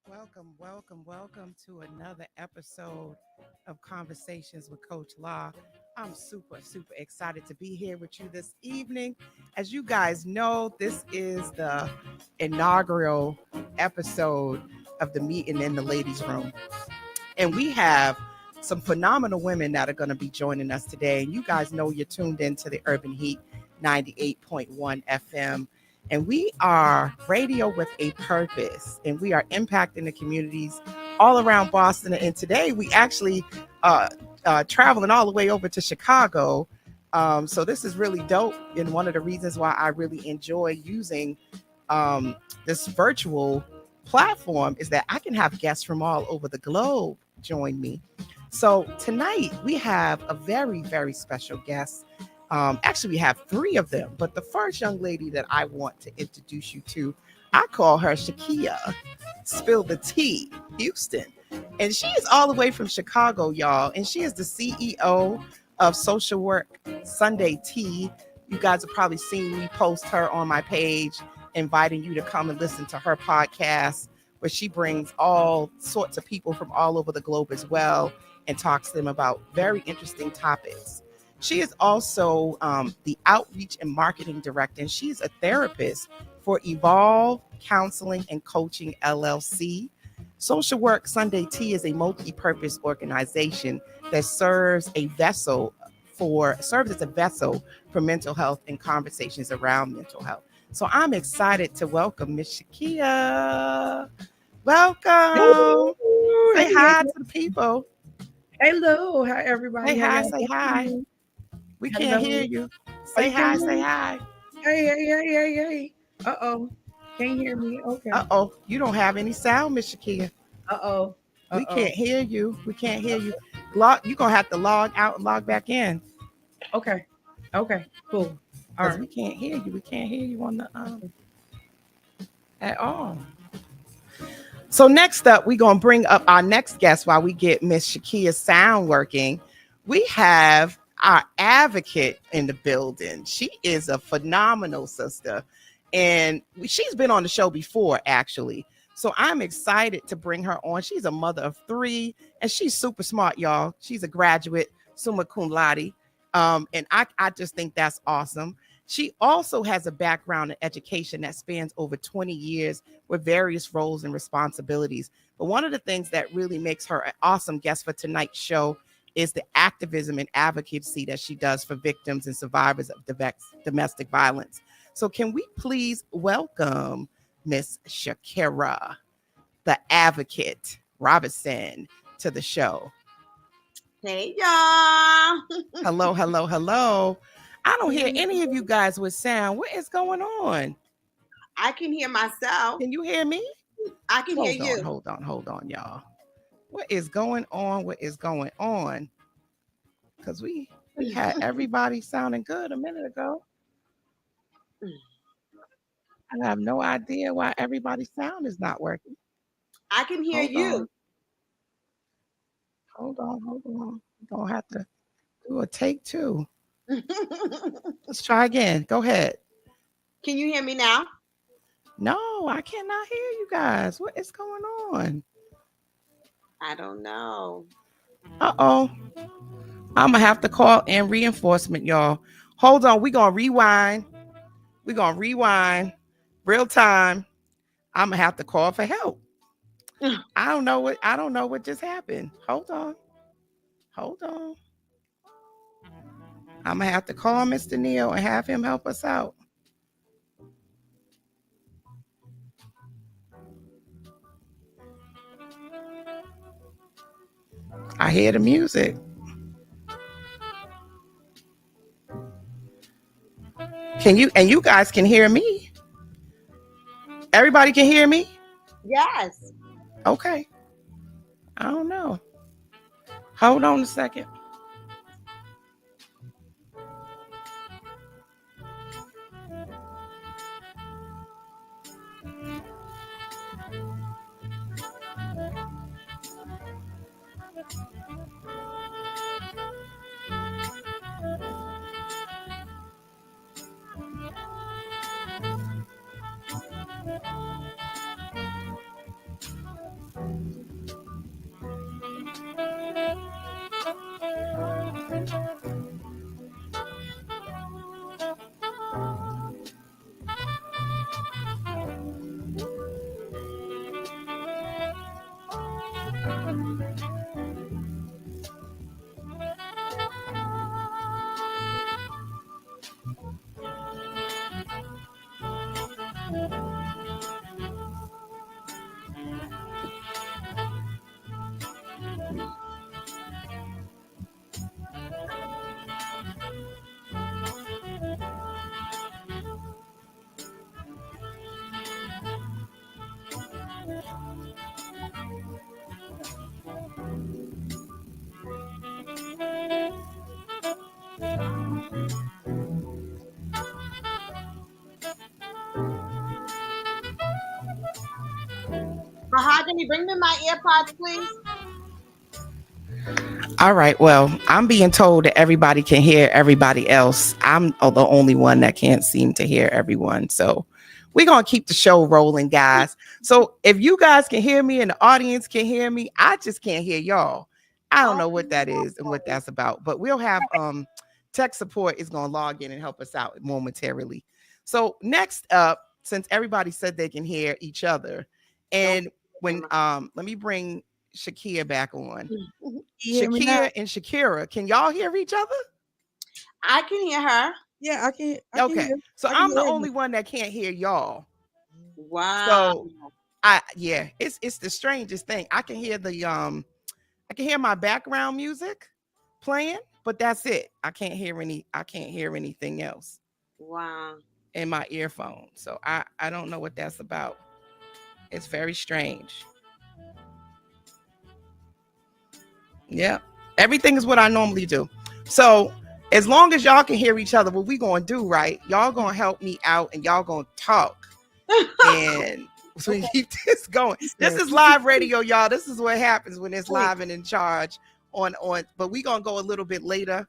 Welcome to another episode of Conversations with Coach Law. I'm super excited to be here with you this evening. As you guys know, this is the inaugural episode of the meeting in the ladies' room. And we have some phenomenal women that are going to be joining us today. And you guys know you're tuned into the Urban Heat 98.1 FM. And we are radio with a purpose. And we are impacting the communities all around Boston. And today we actually traveling all the way over to Chicago. So this is really dope. And one of the reasons why I really enjoy using this virtual platform is that I can have guests from all over the globe join me. So tonight we have a very special guest. Actually, we have three of them, but the first young lady that I want to introduce you to, I call her Shakea, Spill the Tea, Houston. And she is all the way from Chicago, y'all. And she is the CEO of Social Work Sunday Tea. You guys have probably seen me post her on my page, inviting you to come and listen to her podcast, where she brings all sorts of people from all over the globe as well and talks to them about very interesting topics. She is also the outreach and marketing director, and she's a therapist for Evolve Counseling and Coaching LLC. Social Work Sunday Tea is a multi-purpose organization that serves as a vessel for mental health and conversations around mental health. So I'm excited to welcome Miss Shakea. Welcome. Say hi to the people. Hello, hi everybody. Say hi, say hi. We can't hear you. Say hi, say hi. Hey. Uh-oh. Can't hear me. Okay. You don't have any sound, Miss Shakea. Uh-oh. We can't hear you. We can't hear you. You're going to have to log out and log back in. Okay. Cool. All right. We can't hear you. We can't hear you on the at all. So next up, we're going to bring up our next guest while we get Miss Shakea's sound working. We have our advocate in the building. She is a phenomenal sister. And she's been on the show before, actually. So I'm excited to bring her on. She's a mother of three, and she's super smart, y'all. She's a graduate, summa cum laude. And I just think that's awesome. She also has a background in education that spans over 20 years with various roles and responsibilities. But one of the things that really makes her an awesome guest for tonight's show is the activism and advocacy that she does for victims and survivors of domestic violence. So can we please welcome Miss Shaquera, the advocate Robinson, to the show. Hey, y'all. Hello. I don't hear any of you guys with sound. What is going on? I can hear myself. Can you hear me? I can hear you. Hold on, y'all. What is going on? Because we had everybody sounding good a minute ago. I have no idea why everybody's sound is not working. I can hear you. Hold on. We're going to have to do a take two. Let's try again. Go ahead. Can you hear me now? No, I cannot hear you guys. What is going on? I don't know. I'm going to have to call in reinforcement, y'all. Hold on. We're going to rewind. Real time. I'm going to have to call for help. I don't know what just happened. Hold on. I'm going to have to call Mr. Neal and have him help us out. I hear the music. You guys can hear me? Everybody can hear me? Yes. Okay. I don't know. Hold on a second. Mahogany, bring me my earpods, please. All right. Well, I'm being told that everybody can hear everybody else. I'm the only one that can't seem to hear everyone. So we're going to keep the show rolling, guys. So if you guys can hear me and the audience can hear me, I just can't hear y'all. I don't know what that is and what that's about, but we'll have tech support is going to log in and help us out momentarily. So next up, since everybody said they can hear each other, and when let me bring Shakea back on. Shakea and Shaquera, can y'all hear each other? I can hear her. Yeah, I can. Okay, hear. so I'm the only one that can't hear y'all. Wow. So it's the strangest thing. I can hear I can hear my background music playing, but that's it. I can't hear anything else. Wow. In my earphone. So I don't know what that's about. It's very strange. Yeah. Everything is what I normally do. So as long as y'all can hear each other, what we gonna do, right? Y'all gonna help me out and y'all gonna talk. And so we keep this going. This is live radio, y'all. This is what happens when it's live and in charge on but we gonna go a little bit later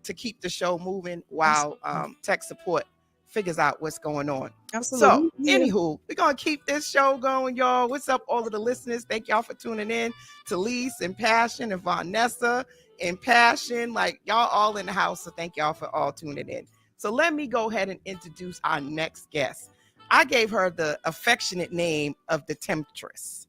to keep the show moving while tech support figures out what's going on. Absolutely. So anywho, we're gonna keep this show going, y'all. What's up, all of the listeners? Thank y'all for tuning in. To Lise and Passion and Vanessa and Passion, like y'all all in the house. So thank y'all for all tuning in. So let me go ahead and introduce our next guest. I gave her the affectionate name of the Temptress.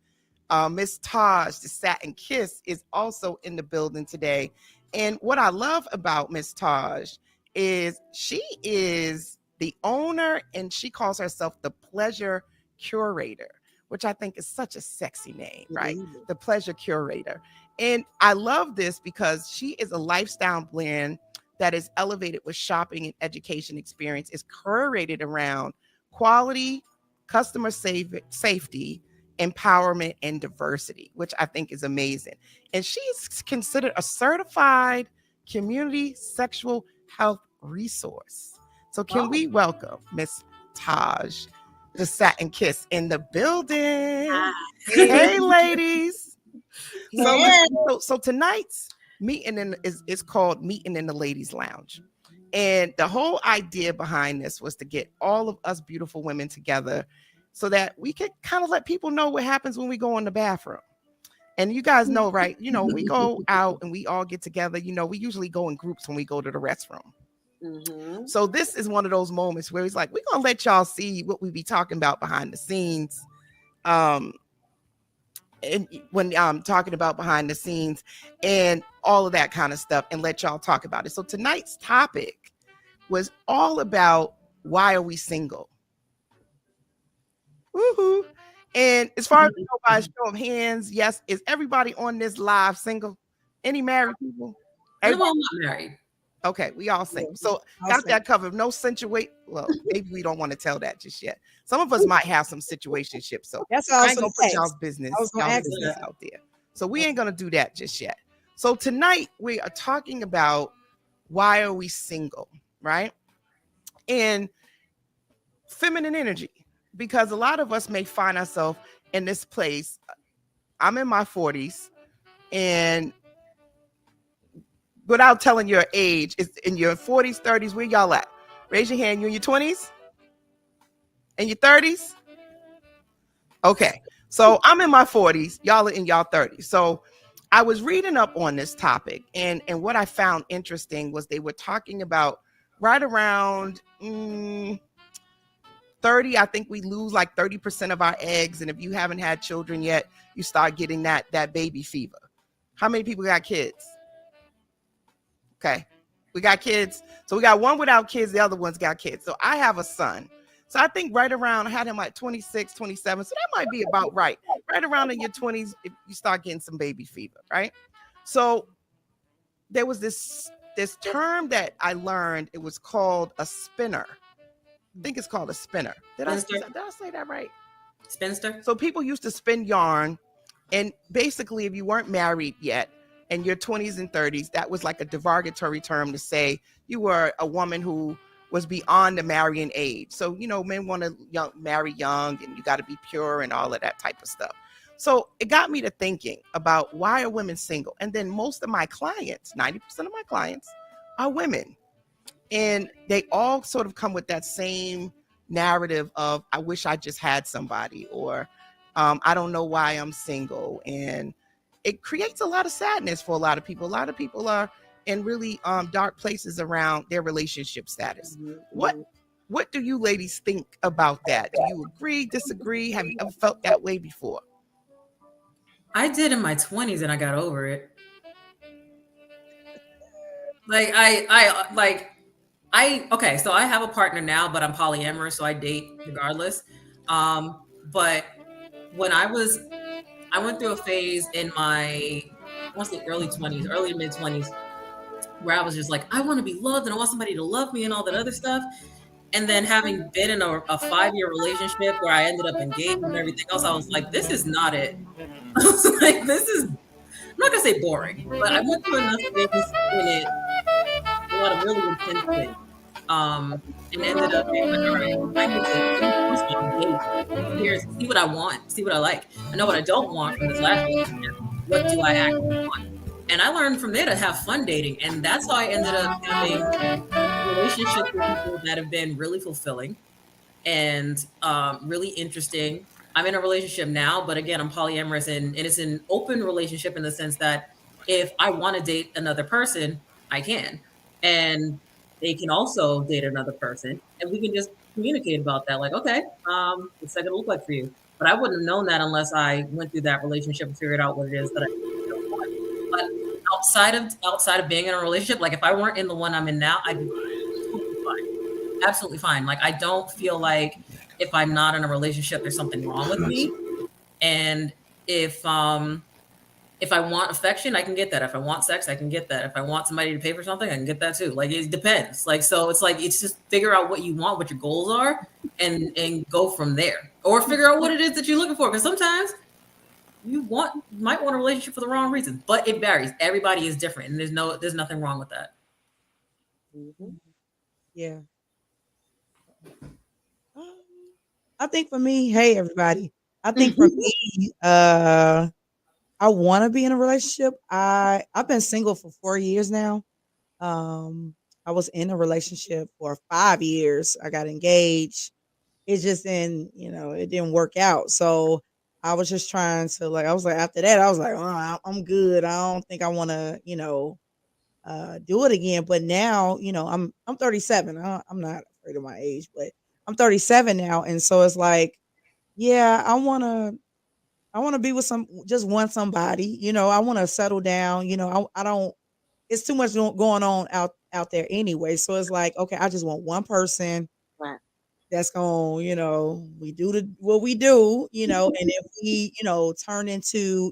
Miss Taja, the Satin Kiss, is also in the building today. And what I love about Miss Taja is she is the owner and she calls herself the Pleasure Curator, which I think is such a sexy name, right? The Pleasure Curator. And I love this because she is a lifestyle brand that is elevated with shopping and education experience, is curated around quality, customer safety, empowerment, and diversity, which I think is amazing. And she's considered a certified community sexual health resource. So can we welcome Miss Taja, the Satin Kiss, in the building? Hey, ladies. So tonight's meeting is called Meeting in the Ladies Lounge. And the whole idea behind this was to get all of us beautiful women together so that we could kind of let people know what happens when we go in the bathroom. And you guys know, right? You know, we go out and we all get together. You know, we usually go in groups when we go to the restroom. Mm-hmm. So this is one of those moments where it's like, we're going to let y'all see what we be talking about behind the scenes. And when I'm talking about behind the scenes and all of that kind of stuff and let y'all talk about it. So tonight's topic was all about why are we single? Woohoo. And as far as I know by show of hands, yes, is everybody on this live single? Any married people? Everyone not married. Okay, we all single. So got that covered. No situation. Well, maybe we don't want to tell that just yet. Some of us might have some situationships. So that's I ain't gonna put y'all's business out there. So we ain't gonna do that just yet. So tonight we are talking about why are we single, right? And feminine energy, because a lot of us may find ourselves in this place. I'm in my 40s, and without telling your age, it's in your 40s, 30s. Where y'all at? Raise your hand. You in your 20s? In your 30s? Okay. So I'm in my 40s. Y'all are in y'all 30s. So I was reading up on this topic, and what I found interesting was they were talking about right around 30, I think we lose like 30% of our eggs. And if you haven't had children yet, you start getting that baby fever. How many people got kids? Okay. We got kids. So we got one without kids. The other one's got kids. So I have a son. So I think right around, I had him like 26, 27. So that might be about right. Right around in your 20s, if you start getting some baby fever, right? So there was this term that I learned. It was called a spinner. I think it's called a spinner. Did I say that right? Spinster. So people used to spin yarn, and basically, if you weren't married yet in your 20s and 30s, that was like a derogatory term to say you were a woman who was beyond the marrying age. So, men want to marry young, and you got to be pure and all of that type of stuff. So it got me to thinking about, why are women single? And then most of my clients, 90% of my clients, are women. And they all sort of come with that same narrative of, I wish I just had somebody, or I don't know why I'm single. And it creates a lot of sadness for a lot of people. A lot of people are in really dark places around their relationship status. What do you ladies think about that? Do you agree, disagree? Have you ever felt that way before? I did in my 20s and I got over it. Okay, so I have a partner now, but I'm polyamorous, so I date regardless. But when I went through a phase in my, I want to say early 20s, early to mid 20s, where I was just like, I want to be loved and I want somebody to love me and all that other stuff. And then having been in a 5-year relationship where I ended up engaged and everything else, I was like, this is not it. I was like, this is, I'm not going to say boring, but I went through enough things in it, a lot of really intense things. And ended up being like, all right, I need to date. Here's, see what I want, see what I like. I know what I don't want from this last relationship. What do I actually want? And I learned from there to have fun dating. And that's how I ended up having relationships with people that have been really fulfilling and really interesting. I'm in a relationship now, but again, I'm polyamorous, and it's an open relationship in the sense that if I want to date another person, I can. And they can also date another person, and we can just communicate about that. Like, okay, what's that going to look like for you? But I wouldn't have known that unless I went through that relationship and figured out what it is that I want. But outside of being in a relationship, like if I weren't in the one I'm in now, I'd be totally fine. Absolutely fine. Like I don't feel like if I'm not in a relationship, there's something wrong with me. And if I want affection, I can get that. If I want sex, I can get that. If I want somebody to pay for something, I can get that too. Like it depends. Like so it's like it's just figure out what you want, what your goals are, and go from there. Or figure out what it is that you're looking for. Because sometimes you might want a relationship for the wrong reason. But it varies. Everybody is different, and there's nothing wrong with that. Mm-hmm. Yeah. I think for me, hey everybody. I think for me, I want to be in a relationship. I've been single for 4 years now. I was in a relationship for 5 years. I got engaged. It just didn't, it didn't work out. So I was just trying to I was like, after that, I was like, oh, I'm good. I don't think I want to, do it again. But now, I'm 37. I'm not afraid of my age, but I'm 37 now, and so it's like, yeah, I want to be with just want somebody, I want to settle down, I don't, it's too much going on out there anyway. So it's like, okay, I just want one person Right. that's going, we do what we do, and if we, turn into,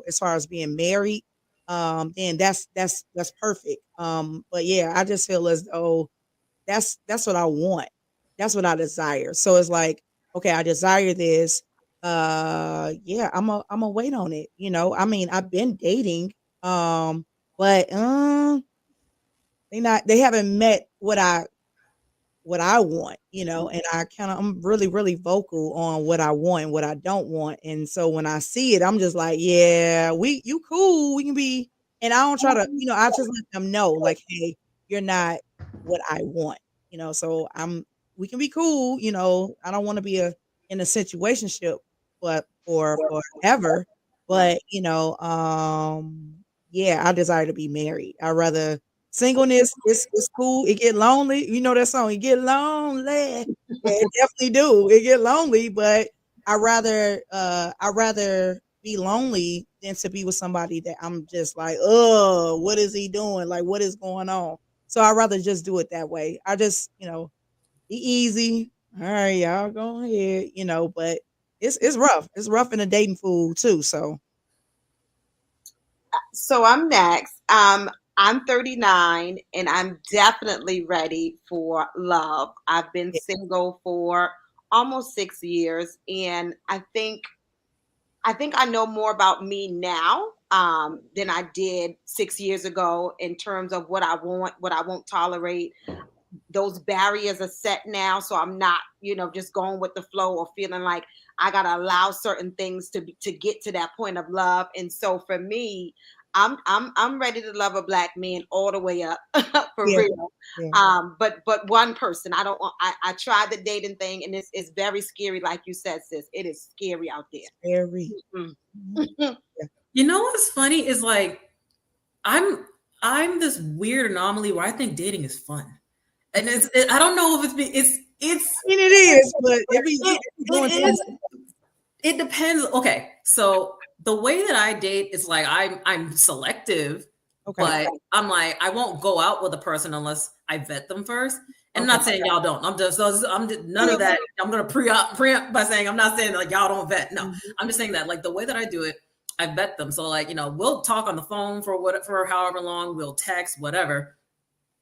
as far as being married, then that's perfect. But yeah, I just feel as though that's what I want. That's what I desire. So it's like, okay, I desire this. Yeah, I'm a wait on it. I mean, I've been dating, but they haven't met what I want, and I'm really, really vocal on what I want and what I don't want. And so when I see it, I'm just like, yeah, you cool. We can be, and I don't try to, I just let them know like, hey, you're not what I want, so we can be cool. I don't want to be in a situationship, but for forever, but, yeah, I desire to be married. I rather Singleness is cool. It get lonely. You know that song. It get lonely. Yeah, it definitely do. It get lonely, but I rather be lonely than to be with somebody that I'm just like, oh, what is he doing? Like, what is going on? So I rather just do it that way. I just, be easy. All right, y'all go ahead, but it's rough. It's rough in the dating pool too. So So I'm next. I'm 39 and I'm definitely ready for love. I've been yeah, single for almost 6 years, and I think I know more about me now than I did 6 years ago in terms of what I want, what I won't tolerate. Those barriers are set now, so I'm not, just going with the flow or feeling like I gotta allow certain things to get to that point of love. And so for me, I'm ready to love a black man all the way up for yeah, real. yeah. But one person, I don't want. I tried the dating thing, and it's very scary, like you said, sis. It is scary out there. Very. Mm. Mhm. You know what's funny is like I'm I'm this weird anomaly where I think dating is fun, and I don't know if it's I mean, it is, but it, it be doing it things. is it depends. Okay, so the way that I date is like I'm selective, Okay, but I'm like I won't go out with a person unless I vet them first. And I'm okay, not saying y'all don't. None of that. I'm gonna preempt by saying I'm not saying like y'all don't vet. No, mhm, I'm just saying that like the way that I do it, I vet them. So like we'll talk on the phone for however long. We'll text whatever.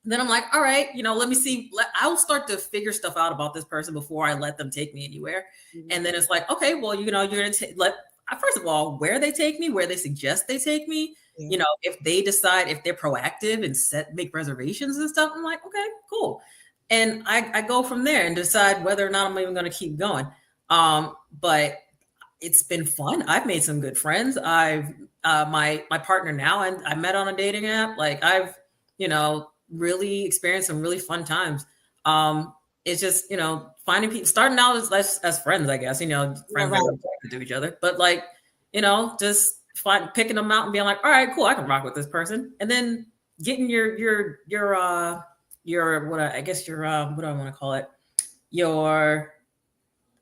Then I'm like, all right, let me see. I'll start to figure stuff out about this person before I let them take me anywhere. And then it's like, okay, well, you're gonna let first of all, where they take me, where they suggest they take me. yeah, If they decide if they're proactive and make reservations and stuff, I'm like, okay, cool. And I go from there and decide whether or not I'm even going to keep going. But it's been fun. I've made some good friends. I've my partner now, and I met on a dating app. Like I've really experienced some really fun times. It's just finding people, starting out as friends, I guess. Yeah, Friends right. that are attracted to each other, but like just picking them out and being like, all right, cool, I can rock with this person, and then getting your what I guess your what do I want to call it, your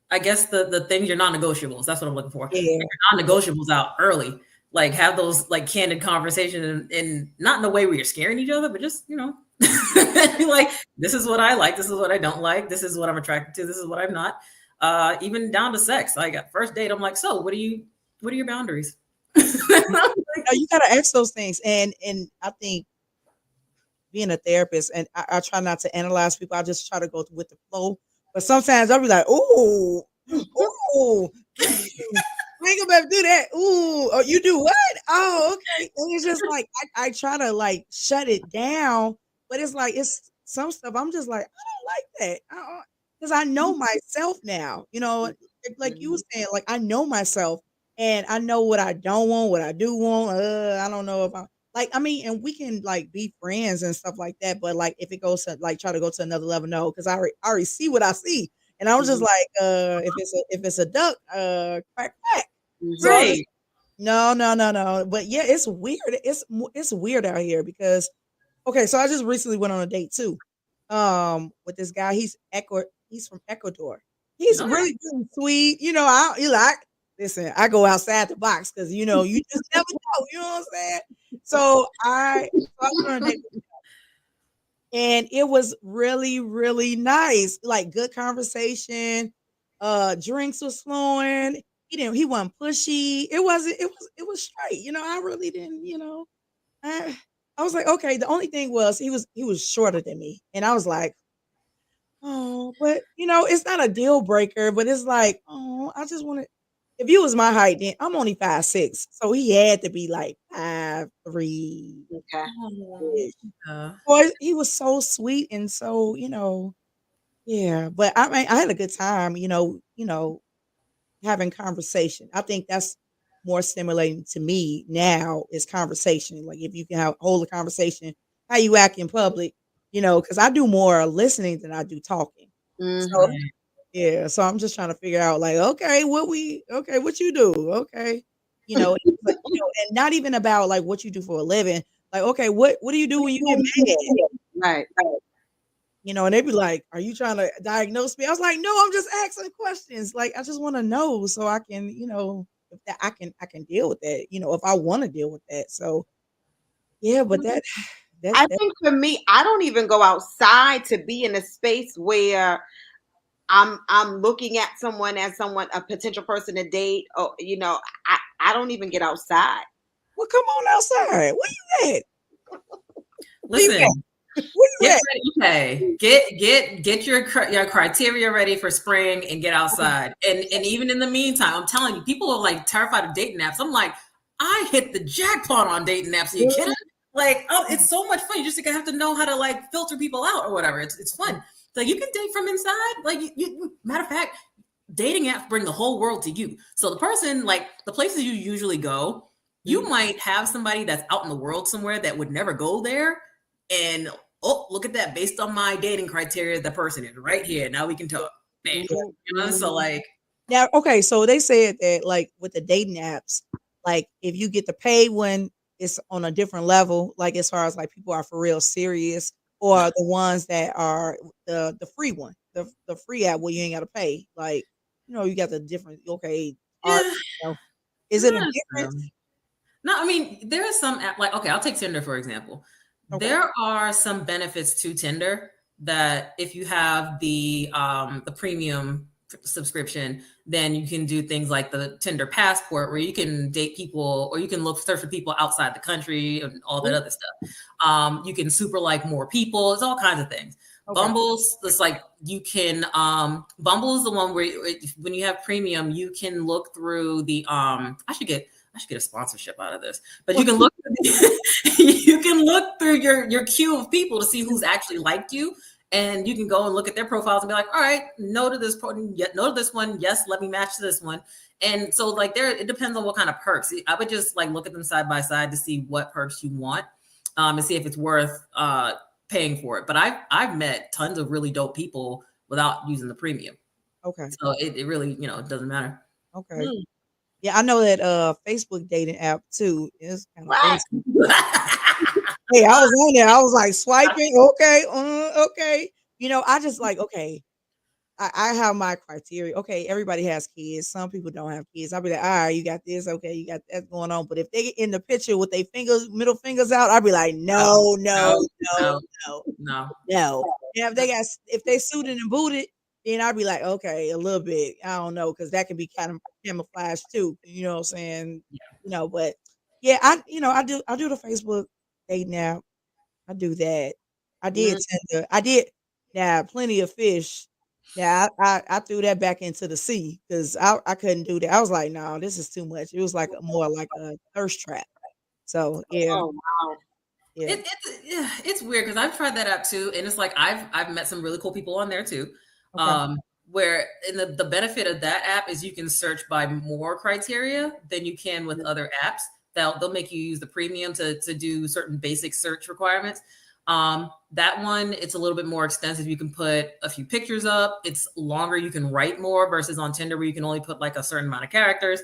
I guess the things, your non-negotiables. That's what I'm looking for. Get yeah, your non-negotiables out early. Like have those like candid conversations, and not in a way where you're scaring each other, but just be like, this is what I like, this is what I don't like, this is what I'm attracted to, this is what I'm not. Even down to sex. Like at first date, I'm like, so what are your boundaries? No, you gotta ask those things, and I think being a therapist, and I try not to analyze people. I just try to go with the flow. But sometimes I'll be like, ooh, ooh, I ain't gonna do that. Ooh, oh, you do what? Oh, okay. And it's just like I try to like shut it down, but it's like it's some stuff I'm just like, I don't like that. Because I know myself now. Like you were saying, like I know myself and I know what I don't want, what I do want. I don't know if I like, I mean, and we can like be friends and stuff like that, but like if it goes to like try to go to another level, no, because I already see what I see. And I was just Mhm. like, if it's a duck, quack quack. So I was just Right. no, no, no, no. But yeah, it's weird. It's weird out here because okay, so I just recently went on a date too. With this guy. He's from Ecuador. He's Okay. really sweet. You like listen, I go outside the box because you just never know, you know what I'm saying? So I went on a date and it was really, really nice. Like good conversation. Drinks was flowing. He wasn't pushy. It was straight. I really didn't, I was like, okay. The only thing was he was shorter than me. And I was like, oh, but it's not a deal breaker, but it's like, oh, I just want to if you was my height, then I'm only 5'6". So he had to be like 5'3". Okay. Oh, yeah. Boy, he was so sweet and so, yeah. But I mean, I had a good time, having conversation. I think that's more stimulating to me now is conversation. Like if you can hold a conversation, how you act in public, because I do more listening than I do talking. So Hmm. yeah, so I'm just trying to figure out like, okay, what you do? Okay. And not even about like what you do for a living. Like, okay, what do you do when you get mad? Right. You know, and they be like, "Are you trying to diagnose me?" I was like, "No, I'm just asking questions. Like, I just want to know so I can, you know, if that I can deal with that. You know, if I want to deal with that." So, yeah, but I that think for me, I don't even go outside to be in a space where I'm looking at someone as someone, a potential person to date. Or I don't even get outside. well, come on outside. Where you at? Where you Listen, at? Where you get at? ready. Okay, get your criteria ready for spring and get outside. And even in the meantime, I'm telling you, people are like terrified of dating apps. I'm like, I hit the jackpot on dating apps. Are you kidding? Like, oh, it's so much fun. You just have to know how to like filter people out or whatever. It's fun. Like you can date from inside. Like matter of fact, dating apps bring the whole world to you. So the person, like the places you usually go, you might have somebody that's out in the world somewhere that would never go there. And oh, look at that. Based on my dating criteria, the person is right here. Now we can talk. Man. You know, so like Now, okay, so they said that like with the dating apps, like if you get the paid one, it's on a different level, like as far as like people are for real serious, or the ones that are the free one, the free app where you ain't gotta pay. Like, you know, you got the different art, yeah, you know. Is it a not difference? necessarily. No, I mean, there are some like okay, I'll take Tinder for example. Okay. There are some benefits to Tinder that if you have the premium subscription, then you can do things like the Tinder passport where you can date people or you can search for people outside the country and all that other stuff. You can super like more people. It's all kinds of things. Okay. Bumble's it's like you can Bumble is the one where when you have premium, you can look through the I should get a sponsorship out of this, but you can look you can look through your queue of people to see who's actually liked you, and you can go and look at their profiles and be like, all right, no to this no to this one, yes, let me match to this one. And so like it depends on what kind of perks. I would just like look at them side by side to see what perks you want, and see if it's worth paying for it. But I've met tons of really dope people without using the premium. Okay. So it really, it doesn't matter. Okay. Yeah, I know that Facebook dating app too is kind of What? Hey, I was on there. I was like swiping. Okay, okay. You know, I just like okay. I have my criteria. Okay, everybody has kids. Some people don't have kids. I'll be like, all right, you got this. Okay, you got that going on. But if they get in the picture with their middle fingers out, I'll be like, no. Yeah, if they suited and booted, then I'd be like, okay, a little bit. I don't know, because that can be kind of camouflage too. You know what I'm saying? Yeah. You know, but yeah, I do the Facebook dating app. I do that. I did Tinder. I did plenty of fish. Yeah, I threw that back into the sea because I couldn't do that. I was like, no, this is too much. It was like more like a thirst trap. So yeah, Oh wow. yeah. It's weird because I've tried that app too, and it's like I've met some really cool people on there too. Okay. Where and the benefit of that app is you can search by more criteria than you can with other apps. They'll make you use the premium to do certain basic search requirements. That one, it's a little bit more extensive. You can put a few pictures up. It's longer. You can write more versus on Tinder where you can only put like a certain amount of characters.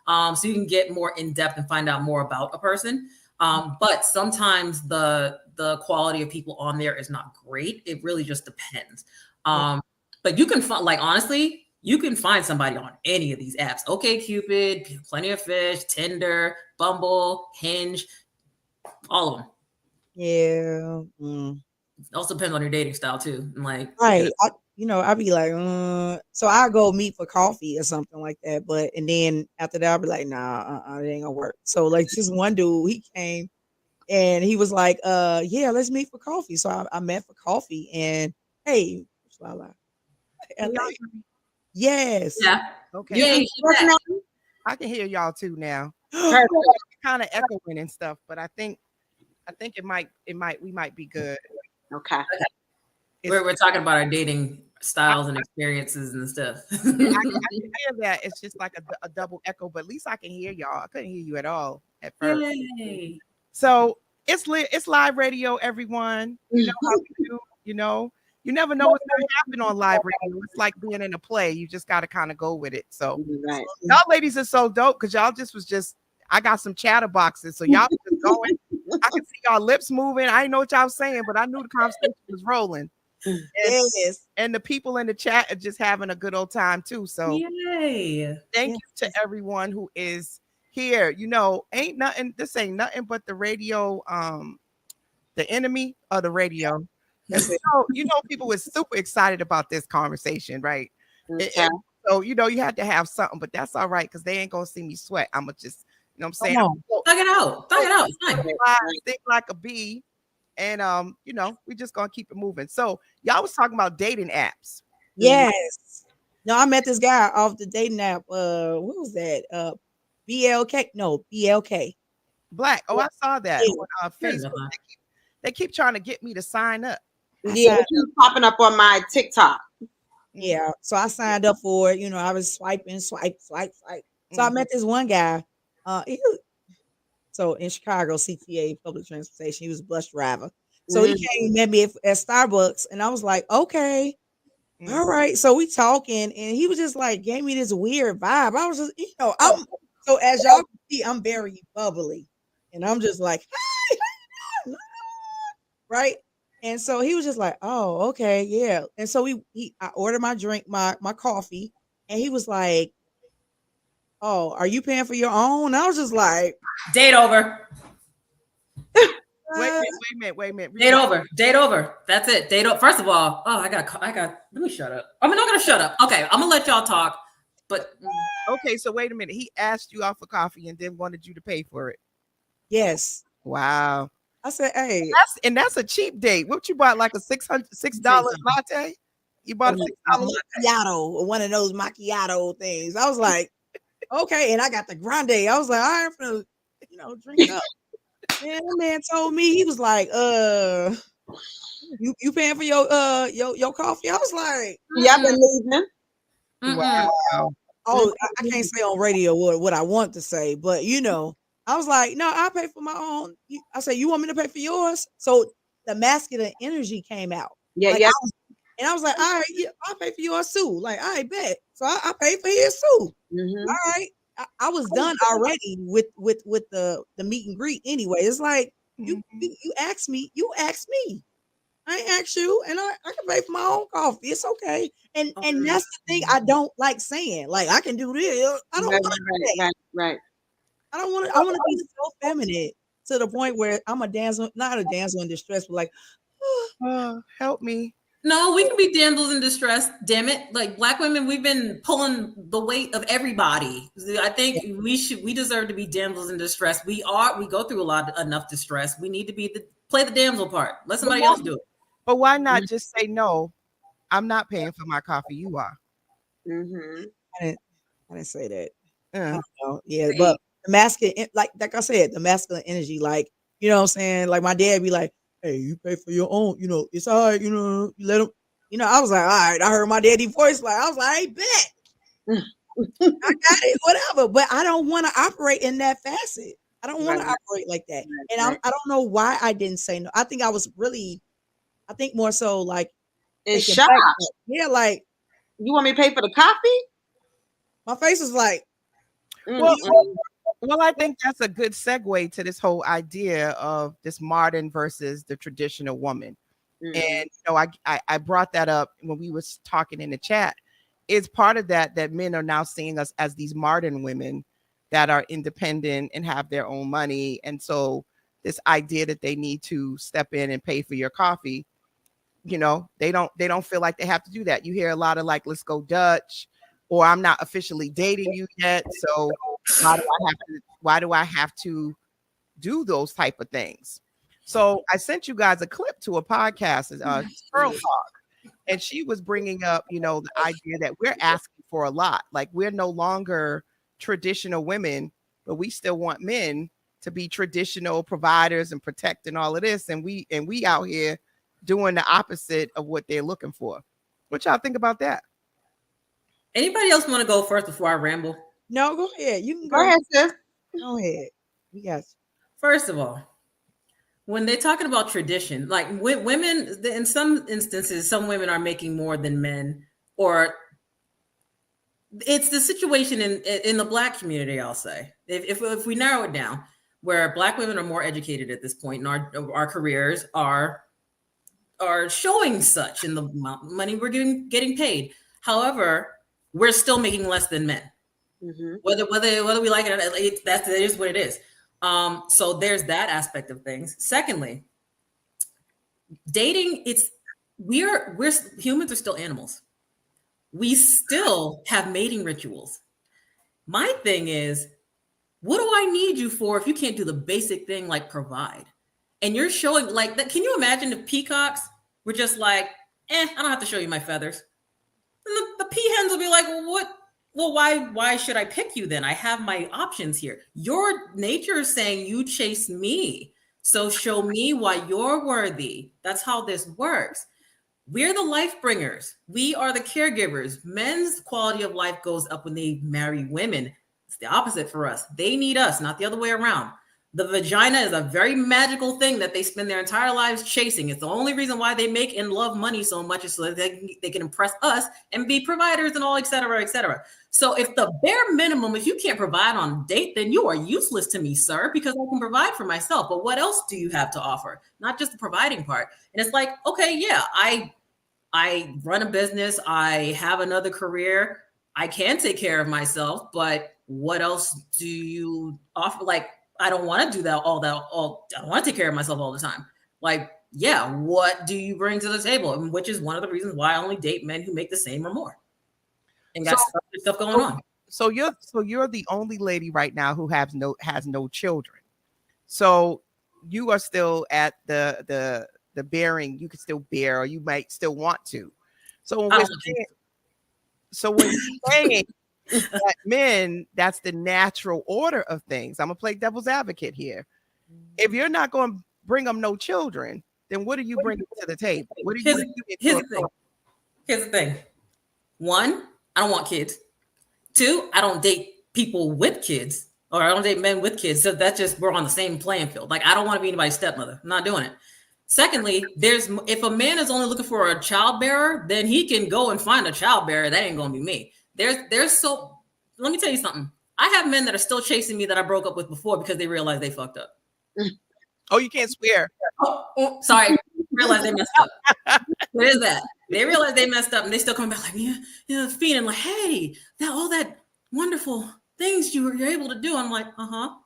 So you can get more in depth and find out more about a person. But sometimes the quality of people on there is not great. It really just depends. But you can find, like, honestly, you can find somebody on any of these apps. Okay, Cupid, Plenty of Fish, Tinder, Bumble, Hinge, all of them. Yeah. It also depends on your dating style too. And like, Right. I'd be like, so I go meet for coffee or something like that. And then after that, I'll be like, nah, it ain't gonna work. So like this one dude, he came and he was like, yeah, let's meet for coffee. So I met for coffee and hey, LA. Yes. yeah, Okay. you ain't that. I can hear y'all too now. Perfect. Kind of echoing and stuff, but I think we might be good. Okay. We're talking about our dating styles and experiences and stuff. I can hear that. It's just like a double echo, but at least I can hear y'all. I couldn't hear you at all at first. Yay. So it's live radio, everyone. You know how we do, you never know what's going to happen on live radio. It's like being in a play. You just got to kind of go with it. So Right. y'all ladies are so dope because y'all I got some chatterboxes, so y'all just going. I can see y'all lips moving. I didn't know what y'all was saying, but I knew the conversation was rolling. Yes. And the people in the chat are just having a good old time too. So Yay. thank you to everyone who is here. You know, this ain't nothing but the radio, the enemy of the radio. And people were super excited about this conversation, right? Okay. So, you had to have something, but that's all right, because they ain't gonna see me sweat. I'm gonna just, what I'm saying? Thug it out. Thug it out. It's fine. Think like a bee. And we just gonna keep it moving. So y'all was talking about dating apps. Yes. No, I met this guy off the dating app. What was that? BLK. No, BLK. Black. Oh, I saw that on Facebook. They keep trying to get me to sign up. Yeah, it keeps popping up on my TikTok. Yeah. So I signed up for it. I was swiping, swipe. So I met this one guy. So in Chicago, CTA, public transportation, he was a bus driver. So he came and met me at Starbucks, and I was like, okay, all right. So we talking, and he was just like, gave me this weird vibe. I was just, so as y'all can see, I'm very bubbly, and I'm just like, hi, right? And so he was just like, oh, okay, yeah. And so I ordered my drink, my coffee, and he was like, oh, are you paying for your own? And I was just like, date over. Wait a minute. Date over. That's it. Date over. First of all, I got. Let me shut up. I'm not gonna shut up. Okay, I'm gonna let y'all talk. But okay, so wait a minute. He asked you out for coffee and then wanted you to pay for it. Yes. Wow. I said, hey, that's a cheap date. What you bought, like a $6 latte? You bought a $6 macchiato, or one of those macchiato things. I was like, okay, and I got the grande. I was like, all right, I'm gonna, drink up. And the man told me, he was like, you paying for your coffee? I was like, yeah, I've been leaving. Wow. Oh, I can't say on radio what I want to say, but I was like, no, I pay for my own. I said, you want me to pay for yours? So the masculine energy came out. Yeah, like, I was like, all right, yeah, I'll pay for yours too. Like, I bet. So I paid for his too. All right. I was done already with the meet and greet anyway. It's like, you asked me, I ain't asked you, and I can pay for my own coffee. It's okay. And that's the thing I don't like saying. Like, I can do this. I don't want that. Right. I don't want to. I want to be so feminine to the point where I'm a damsel, not a damsel in distress, but like, help me. No, we can be damsels in distress. Damn it! Like Black women, we've been pulling the weight of everybody. I think we deserve to be damsels in distress. We go through enough distress. We need to play the damsel part. Let somebody else do it. But why not just say no? I'm not paying for my coffee. You are. I didn't say that. Yeah, but the masculine, like I said, the masculine energy, like, you know what I'm saying? Like, my dad be like, hey, you pay for your own, it's all right, you let him, I was like, all right, I heard my daddy voice, like, I was like, hey, bet. I got it, whatever. But I don't want to operate in that facet. I don't want to operate like that. And I don't know why I didn't say no. I think more so like, in shock. Yeah, like, you want me to pay for the coffee? My face was like, well, I think that's a good segue to this whole idea of this modern versus the traditional woman. And I brought that up when we was talking in the chat. It's part of that men are now seeing us as these modern women that are independent and have their own money. And so this idea that they need to step in and pay for your coffee, they don't feel like they have to do that. You hear a lot of like, let's go Dutch, or I'm not officially dating you yet, so why do I have to do those type of things? So I sent you guys a clip to a podcast, Pearl Talk, and she was bringing up, the idea that we're asking for a lot. Like, we're no longer traditional women, but we still want men to be traditional providers and protecting all of this, and we out here doing the opposite of what they're looking for. What y'all think about that? Anybody else want to go first before I ramble? No, go ahead. You can go ahead, sis. Go ahead. Yes. First of all, when they're talking about tradition, like women, in some instances, some women are making more than men, or it's the situation in the Black community. I'll say, if we narrow it down, where Black women are more educated at this point, and our careers are showing such in the amount of money we're getting paid. However, we're still making less than men. Mhm. Whether we like it, that is what it is. So there's that aspect of things. Secondly, dating, we're humans are still animals. We still have mating rituals. My thing is, what do I need you for if you can't do the basic thing like provide? And you're showing like that. Can you imagine if peacocks were just like, I don't have to show you my feathers? And the peahens will be like, well, what? Well, why should I pick you then? I have my options here. Your nature is saying you chase me. So show me why you're worthy. That's how this works. We're the life bringers. We are the caregivers. Men's quality of life goes up when they marry women. It's the opposite for us. They need us, not the other way around. The vagina is a very magical thing that they spend their entire lives chasing. It's the only reason why they make and love money so much is so that they can impress us and be providers and all, et cetera, et cetera. So if the bare minimum, if you can't provide on a date, then you are useless to me, sir, because I can provide for myself. But what else do you have to offer? Not just the providing part. And it's like, okay, yeah, I run a business. I have another career. I can take care of myself, but what else do you offer? Like, I don't want to do that all. I don't want to take care of myself all the time. Like, yeah, what do you bring to the table? And which is one of the reasons why I only date men who make the same or more and got stuff going on. So you're the only lady right now who has no children. So you are still at the bearing. You can still bear, or you might still want to. So when you're saying that men, that's the natural order of things. I'm gonna play devil's advocate here. If you're not going to bring them no children, then what are you bringing to the table? What are you? Here's the thing. One, I don't want kids. Two, I don't date people with kids, or I don't date men with kids. So that's just, we're on the same playing field. Like, I don't want to be anybody's stepmother. I'm not doing it. Secondly, if a man is only looking for a child bearer, then he can go and find a child bearer. That ain't gonna be me. Let me tell you something. I have men that are still chasing me that I broke up with before because they realized they fucked up. Oh, you can't swear. Oh, sorry. Realize they messed up. What is that? They realize they messed up and they still come back like, feeding like, hey, all that wonderful things you're able to do. I'm like,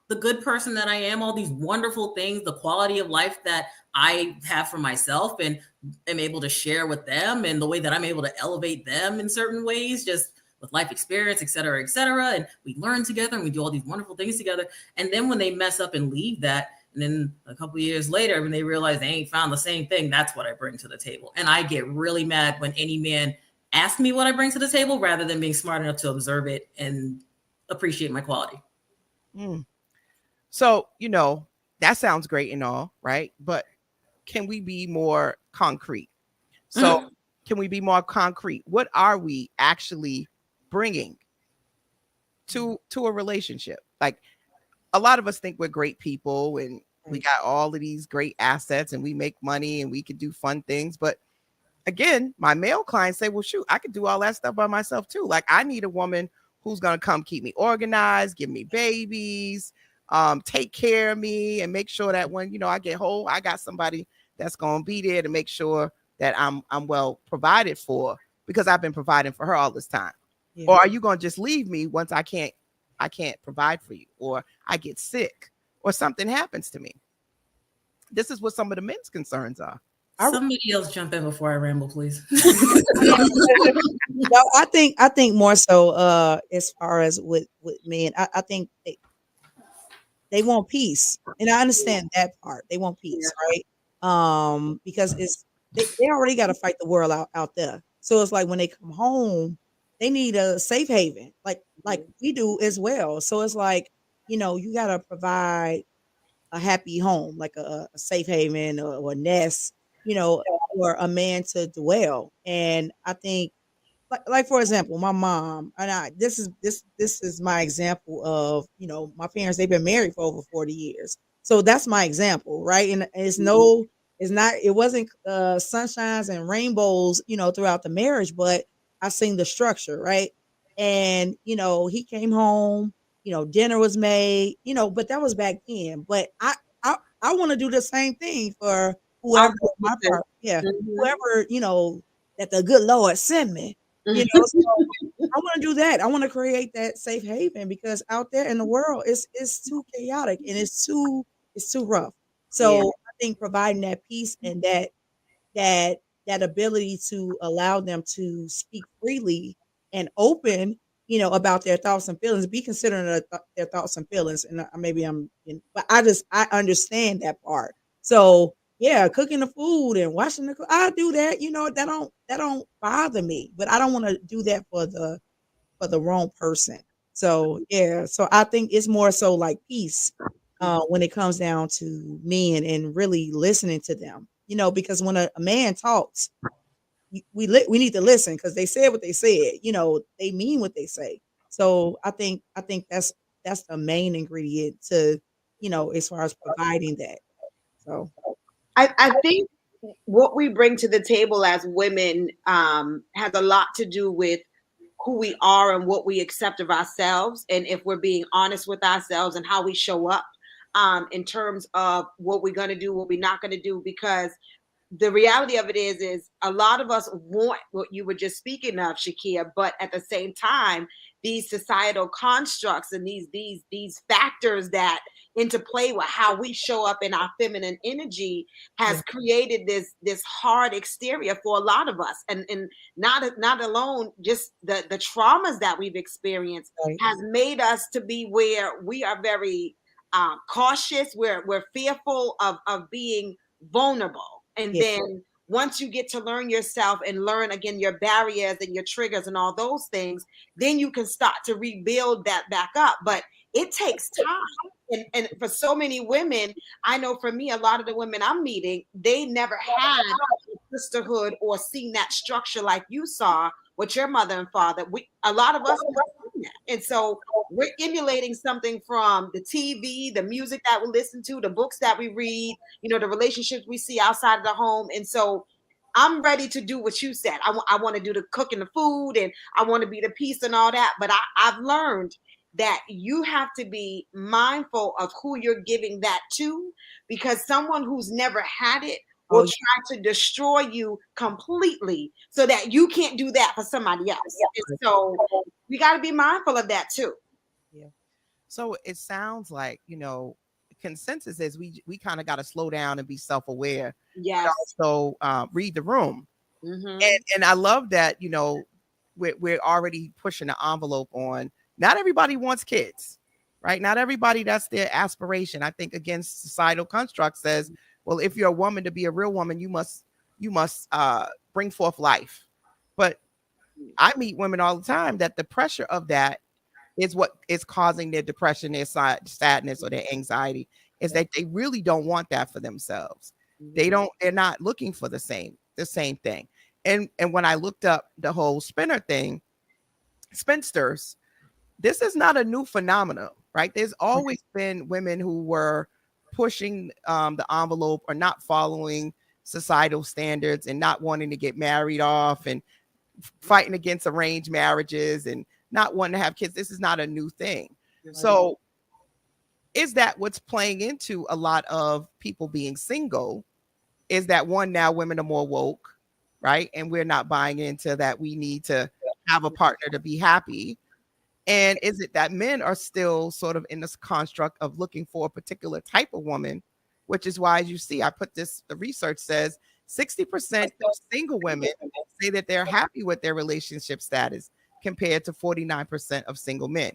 the good person that I am, all these wonderful things, the quality of life that I have for myself and am able to share with them, and the way that I'm able to elevate them in certain ways, just with life experience, et cetera, et cetera. And we learn together and we do all these wonderful things together. And then when they mess up and leave that, and then a couple of years later, when they realize they ain't found the same thing, that's what I bring to the table. And I get really mad when any man asks me what I bring to the table rather than being smart enough to observe it and appreciate my quality. So, that sounds great and all, right? But can we be more concrete? So can we be more concrete? What are we actually bringing to a relationship? Like, a lot of us think we're great people and we got all of these great assets and we make money and we can do fun things. But again, my male clients say, well, shoot, I could do all that stuff by myself too. Like, I need a woman who's going to come keep me organized, give me babies, take care of me, and make sure that when, I get home, I got somebody that's going to be there to make sure that I'm well provided for, because I've been providing for her all this time. Yeah. Or are you going to just leave me once I can't provide for you, or I get sick, or something happens to me? This is what some of the men's concerns are. Somebody else jump in before I ramble, please. No, I think more so as far as with men, I think they want peace, and I understand that part. They want peace, right? Because they already got to fight the world out there. So it's like when they come home, they need a safe haven, like we do as well. So it's like, you got to provide a happy home, like a safe haven or a nest, or a man to dwell. And I think, like for example, my mom and this is my example of, my parents, they've been married for over 40 years. So that's my example, right? And it wasn't sunshines and rainbows, throughout the marriage, but I seen the structure, right? and he came home, dinner was made, but that was back then. But I want to do the same thing for I'll whoever go with my this. part, yeah, Mhm. whoever that the good Lord send me, So I want to do that. I want to create that safe haven because out there in the world, it's too chaotic and it's too rough. Yeah. So I think providing that peace and that that ability to allow them to speak freely and open, about their thoughts and feelings, be considering their thoughts and feelings. And maybe but I understand that part. So yeah, cooking the food and washing I do that. That don't bother me, but I don't want to do that for the wrong person. So yeah, so I think it's more so like peace when it comes down to men and really listening to them. Because when a man talks, we need to listen because they said what they said. They mean what they say. So I think that's the main ingredient to as far as providing that. So I think what we bring to the table as women has a lot to do with who we are and what we accept of ourselves, and if we're being honest with ourselves and how we show up in terms of what we're going to do, what we're not going to do. Because the reality of it is a lot of us want what you were just speaking of, Shakea, but at the same time, these societal constructs and these factors that interplay with how we show up in our feminine energy yeah, has created this hard exterior for a lot of us. And not alone just the traumas that we've experienced right. has made us to be where we are very cautious. We're fearful of being vulnerable. And Yeah. then once you get to learn yourself and learn again your barriers and your triggers and all those things, then you can start to rebuild that back up. But it takes time. And for so many women, I know for me, a lot of the women I'm meeting, they never had a sisterhood or seen that structure like you saw with your mother and father. A lot of us never seen that. And so we're emulating something from the TV, the music that we listen to, the books that we read, the relationships we see outside of the home. And so I'm ready to do what you said. I want to do the cooking, the food, and I want to be the peace and all that. But I've learned that you have to be mindful of who you're giving that to, because someone who's never had it will Oh try to destroy you completely so that you can't do that for somebody else. And yeah. so we got to be mindful of that too. Yeah. So it sounds like, consensus is we kind of got to slow down and be self-aware, but Yes. also read the room. Mm-hmm. And I love that, we're already pushing the envelope on not everybody wants kids, right? Not everybody, that's their aspiration. I think against societal construct says, well, if you're a woman, to be a real woman, you must bring forth life. But I meet women all the time that the pressure of that is what is causing their depression, their sadness, or their anxiety, is that they really don't want that for themselves. They're not looking for the same thing. And when I looked up the whole spinner thing, spinsters, this is not a new phenomenon, right? There's always been women who were pushing the envelope or not following societal standards and not wanting to get married off and fighting against arranged marriages and not wanting to have kids. This is not a new thing. So is that what's playing into a lot of people being single? Is that one, now women are more woke, right? And we're not buying into that we need to have a partner to be happy. And is it that men are still sort of in this construct of looking for a particular type of woman, which is why, as you see, I put this, the research says 60% of single women say that they're happy with their relationship status compared to 49% of single men.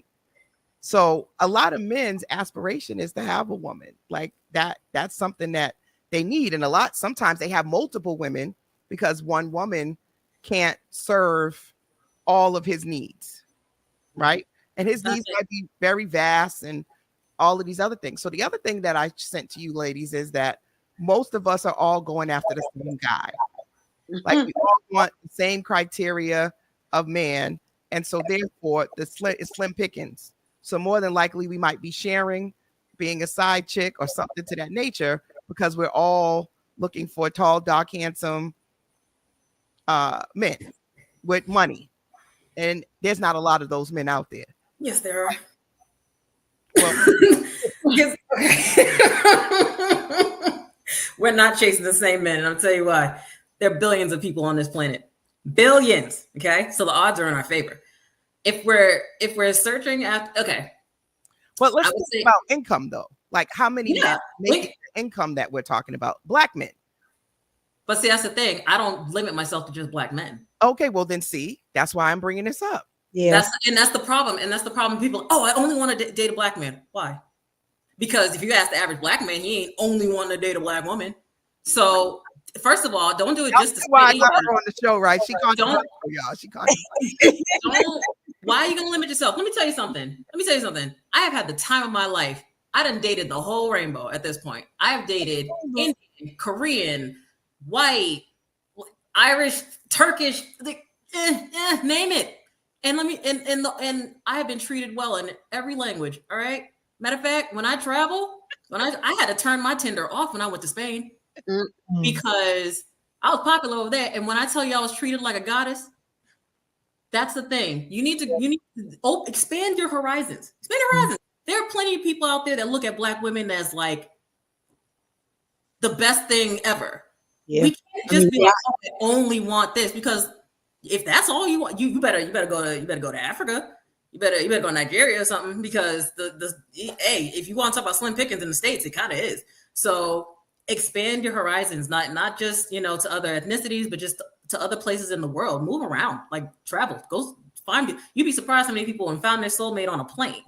So a lot of men's aspiration is to have a woman like that. That's something that they need. And sometimes they have multiple women because one woman can't serve all of his needs, right? And his needs might be very vast and all of these other things. So the other thing that I sent to you ladies is that most of us are all going after the same guy. Like we all want the same criteria of man. And so therefore it's slim pickings. So more than likely we might be sharing, being a side chick or something to that nature, because we're all looking for tall, dark, handsome men with money. And there's not a lot of those men out there. Yes, there are. Well, Yes, we're not chasing the same men, and I'll tell you why. There are billions of people on this planet. Billions. Okay, so the odds are in our favor. If we're searching at but let's I would talk say- about income though. Like how many Yeah, men make the income that we're talking about? Black men. but see, that's the thing. I don't limit myself to just black men. Okay, well then see, that's why I'm bringing this up. Yeah. That's the problem. And that's the problem. People, oh, I only want to date a black man. Why? Because if you ask the average black man, he ain't only wanting to date a black woman. So first of all, don't do it just to why I stay got her on the show, right? She can't Don't- y'all. She can't. Why are you gonna limit yourself? Let me tell you something. I have had the time of my life. I done dated the whole rainbow at this point. I have dated Indian, Korean, white, Irish, Turkish, name it. And and I have been treated well in every language. All right. Matter of fact, when I travel, I had to turn my Tinder off when I went to Spain because I was popular over there. And when I tell you I was treated like a goddess, that's the thing. You need to expand your horizons. Expand your horizons. There are plenty of people out there that look at black women as like the best thing ever. Yeah. We can't just be like, oh, I only want this, because if that's all you want, you better go to Africa. You better go to Nigeria or something, because if you want to talk about slim pickings in the States, it kind of is. So expand your horizons, not just to other ethnicities, but just to other places in the world. Move around, like travel, go find. You'd be surprised how many people have found their soulmate on a plane.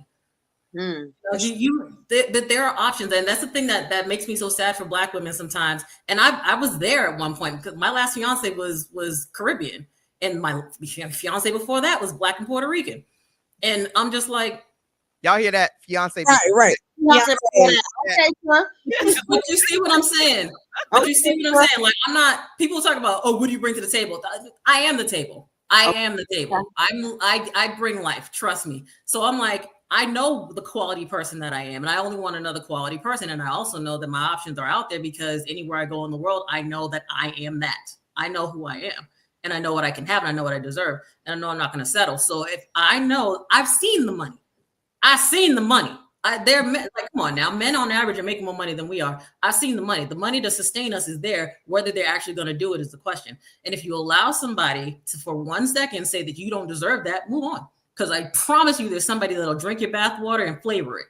There are options, and that's the thing that makes me so sad for black women sometimes. And I was there at one point because my last fiance was Caribbean, and my fiance before that was black and Puerto Rican, and I'm just like, y'all hear that? Fiance. Right. Okay, sir. but you see what I'm saying? Like, I'm not. People talk about, oh, what do you bring to the table? I am the table. I am the table. I bring life. Trust me. So I'm like, I know the quality person that I am, and I only want another quality person. And I also know that my options are out there, because anywhere I go in the world, I know that I am that. I know who I am, and I know what I can have, and I know what I deserve, and I know I'm not going to settle. So if I know, I've seen the money. They're men, like, come on now, men on average are making more money than we are. I've seen the money. The money to sustain us is there. Whether they're actually going to do it is the question. And if you allow somebody to, for 1 second, say that you don't deserve that, move on. Because I promise you, there's somebody that'll drink your bathwater and flavor it.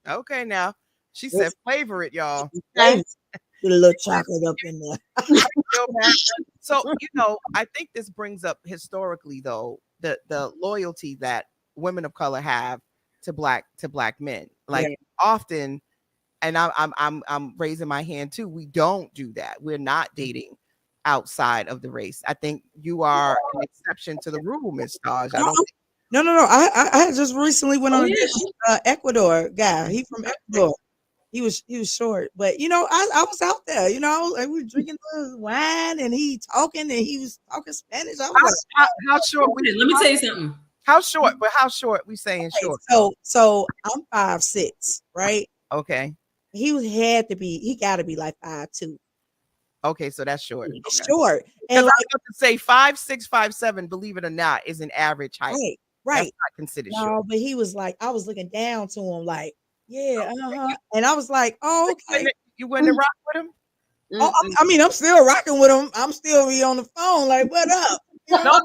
Okay, now she said flavor it, y'all. Put a little chocolate up in there. So I think this brings up historically though the loyalty that women of color have to black men. Like often, and I'm raising my hand too. We don't do that. We're not dating outside of the race. I think you are an exception to the rule, Miss Taja. No. I just recently went on a Ecuador guy. He from Ecuador. He was short, but I was out there. We were drinking wine and he talking and he was talking Spanish. I was how short? Let me tell you something. How short? But how short? We saying short. So I'm 5'6", right? Okay. He got to be like 5'2". Okay, so that's short. It's short. And I was about to say 5'6", 5'7", believe it or not, is an average height. Right. That's not considered no, short. but he was like, I was looking down to him like, yeah, and I was like, oh, okay. You wouldn't rock with him? Oh, I mean, I'm still rocking with him. I'm still be on the phone, like, what up? No,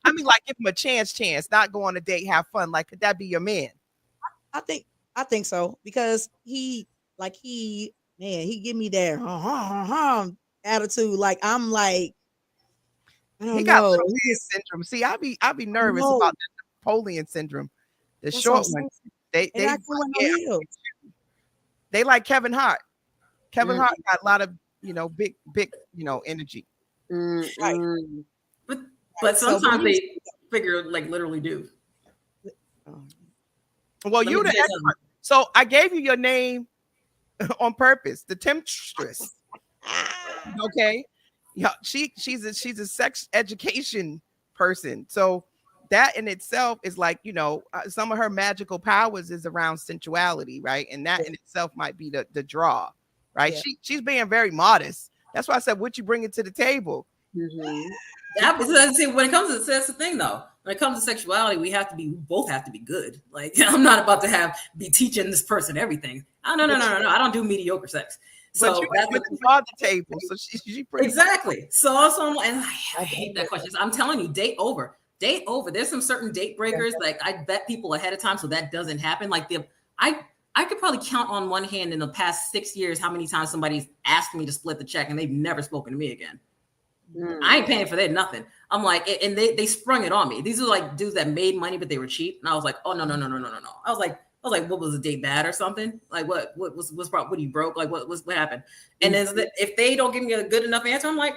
I mean, like, give him a chance, not go on a date, have fun. Like, could that be your man? I think so, because he give me that attitude. Like, I'm like, I don't He got know. Napoleon syndrome. See, I be nervous about the Napoleon syndrome. The short one. They like Kevin Hart. Kevin Hart got a lot of big energy. Right. But sometimes they figure like literally do. Well, you the expert. So I gave you your name on purpose, the Temptress. Okay, yeah, she's a sex education person. So that in itself is like, some of her magical powers is around sensuality, right? And that in itself might be the draw, right? Yeah. She's being very modest. That's why I said, what you bringing to the table? When it comes to that's the thing though. When it comes to sexuality, we both have to be good. Like I'm not about to be teaching this person everything. Oh, no. I don't do mediocre sex. But So you that's are the table, so she pretty exactly. So also, and I hate that question. I'm telling you, date over. There's some certain date breakers. Like I bet people ahead of time, so that doesn't happen. Like I could probably count on one hand in the past 6 years how many times somebody's asked me to split the check and they've never spoken to me again. I ain't paying for that nothing. I'm like, and they sprung it on me. These are like dudes that made money, but they were cheap. And I was like, oh no. I was like, what was the date bad or something? Like what's what are you broke? Like what happened? And then if they don't give me a good enough answer, I'm like,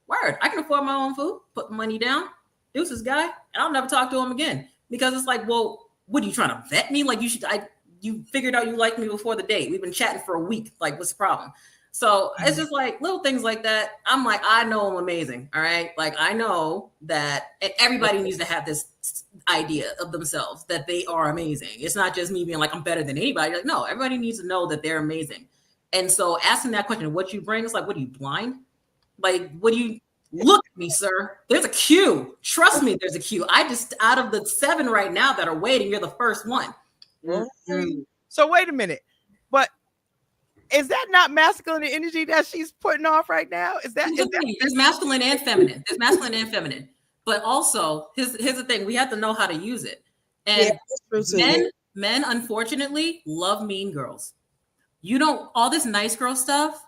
word, I can afford my own food, put the money down, deuces guy, and I'll never talk to him again. Because it's like, well, what are you trying to vet me? Like you figured out you liked me before the date. We've been chatting for a week. Like, what's the problem? So it's just like little things like that. I'm like, I know I'm amazing. All right. Like I know that everybody needs to have this idea of themselves that they are amazing. It's not just me being like, I'm better than anybody. Like, no, everybody needs to know that they're amazing. And so asking that question, what you bring, is like, what are you, blind? Like, what do you look at me, sir? There's a queue. Trust me, there's a queue. I just, out of the 7 right now that are waiting, you're the first one. Mm-hmm. So wait a minute. But is that not masculine energy that she's putting off right now? There's masculine and feminine. There's masculine and feminine. But also, here's the thing: we have to know how to use it. And men, unfortunately, love mean girls. You don't all this nice girl stuff.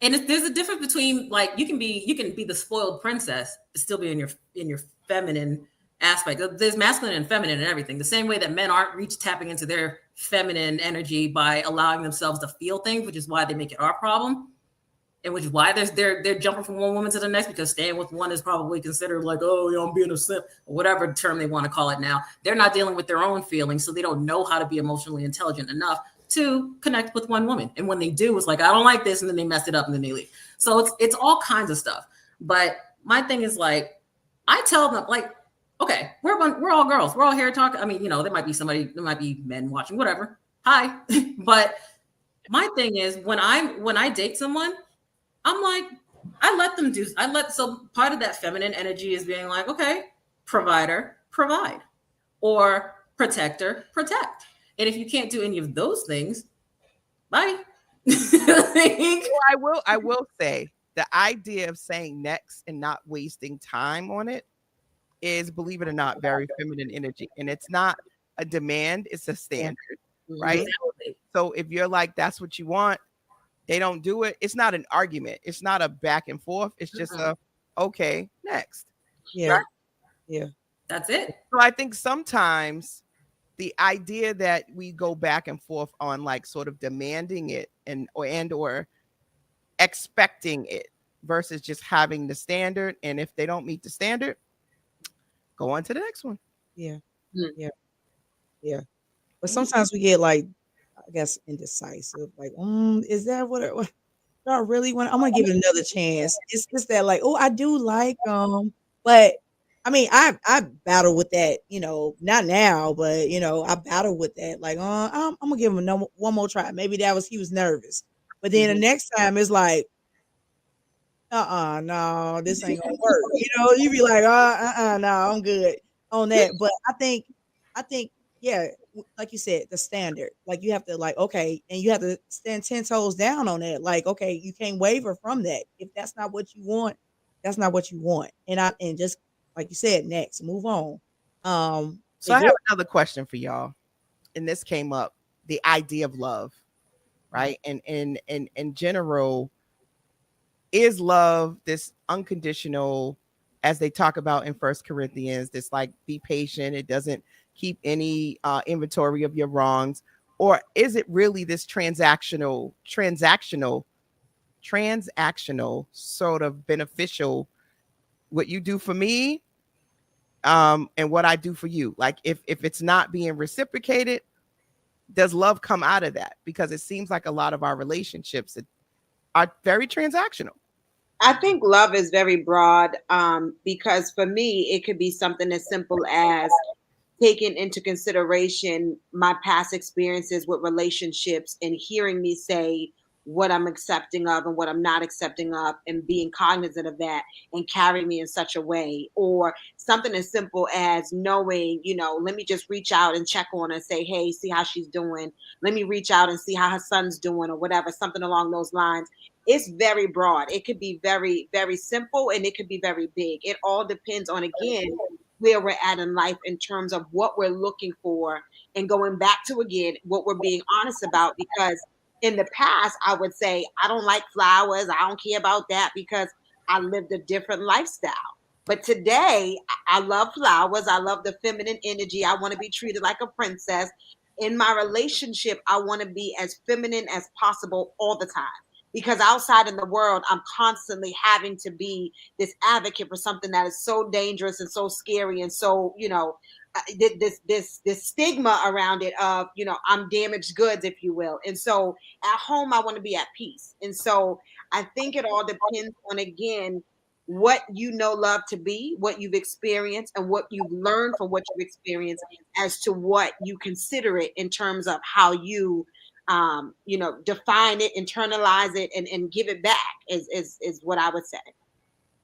And there's a difference between like you can be the spoiled princess, but still be in your feminine aspect. There's masculine and feminine and everything. The same way that men aren't tapping into their feminine energy by allowing themselves to feel things, which is why they make it our problem, and which is why they're jumping from one woman to the next, because staying with one is probably considered like, oh, I'm being a simp, or whatever term they want to call it now. They're not dealing with their own feelings, so they don't know how to be emotionally intelligent enough to connect with one woman. And when they do, it's like, I don't like this, and then they mess it up and then they leave. So it's all kinds of stuff. But my thing is like, I tell them like, okay, we're all girls. We're all here talking. I mean, there might be men watching, whatever. Hi. But my thing is when I date someone, I'm like, so part of that feminine energy is being like, okay, provider, provide, or protector, protect. And if you can't do any of those things, bye. I will say the idea of saying next and not wasting time on it is, believe it or not, very feminine energy. And it's not a demand, it's a standard, right? Exactly. So if you're like, that's what you want, they don't do it. It's not an argument. It's not a back and forth. It's just okay, next. Yeah. Right? Yeah. That's it. So I think sometimes the idea that we go back and forth on like sort of demanding it or expecting it versus just having the standard. And if they don't meet the standard, go on to the next one. Yeah. Yeah. Yeah. But sometimes we get like, I guess, indecisive. Like, is that what I really want? I'm gonna give it another chance. It's just that like, oh, I do like but I mean, I battle with that, not now, but I battle with that. Like, I'm gonna give him one more try. Maybe he was nervous. But then the next time it's like, no, this ain't gonna work. You be like, no, I'm good on that. But I think, yeah, like you said, the standard. Like you have to like, okay, and you have to stand 10 toes down on that. Like, okay, you can't waver from that. If that's not what you want, that's not what you want. And just like you said, next, move on. So I have another question for y'all. And this came up, the idea of love, right? And in general, is love this unconditional, as they talk about in 1 Corinthians, this like, be patient, it doesn't keep any inventory of your wrongs? Or is it really this transactional, sort of beneficial, what you do for me and what I do for you? Like if it's not being reciprocated, does love come out of that? Because it seems like a lot of our relationships are very transactional. I think love is very broad because for me, it could be something as simple as taking into consideration my past experiences with relationships and hearing me say, what I'm accepting of and what I'm not accepting of, and being cognizant of that and carrying me in such a way. Or something as simple as knowing, let me just reach out and check on her and say, hey, see how she's doing. Let me reach out and see how her son's doing, or whatever, something along those lines. It's very broad. It could be very, very simple, and it could be very big. It all depends on, again, where we're at in life in terms of what we're looking for, and going back to, again, what we're being honest about. Because in the past, I would say, I don't like flowers. I don't care about that, because I lived a different lifestyle. But today, I love flowers. I love the feminine energy. I want to be treated like a princess. In my relationship, I want to be as feminine as possible all the time. Because outside in the world, I'm constantly having to be this advocate for something that is so dangerous and so scary, and so, this stigma around it of, I'm damaged goods, if you will. And so at home, I want to be at peace. And so I think it all depends on, again, what love to be, what you've experienced, and what you've learned from what you've experienced, as to what you consider it in terms of how you define it, internalize it, and give it back is what I would say.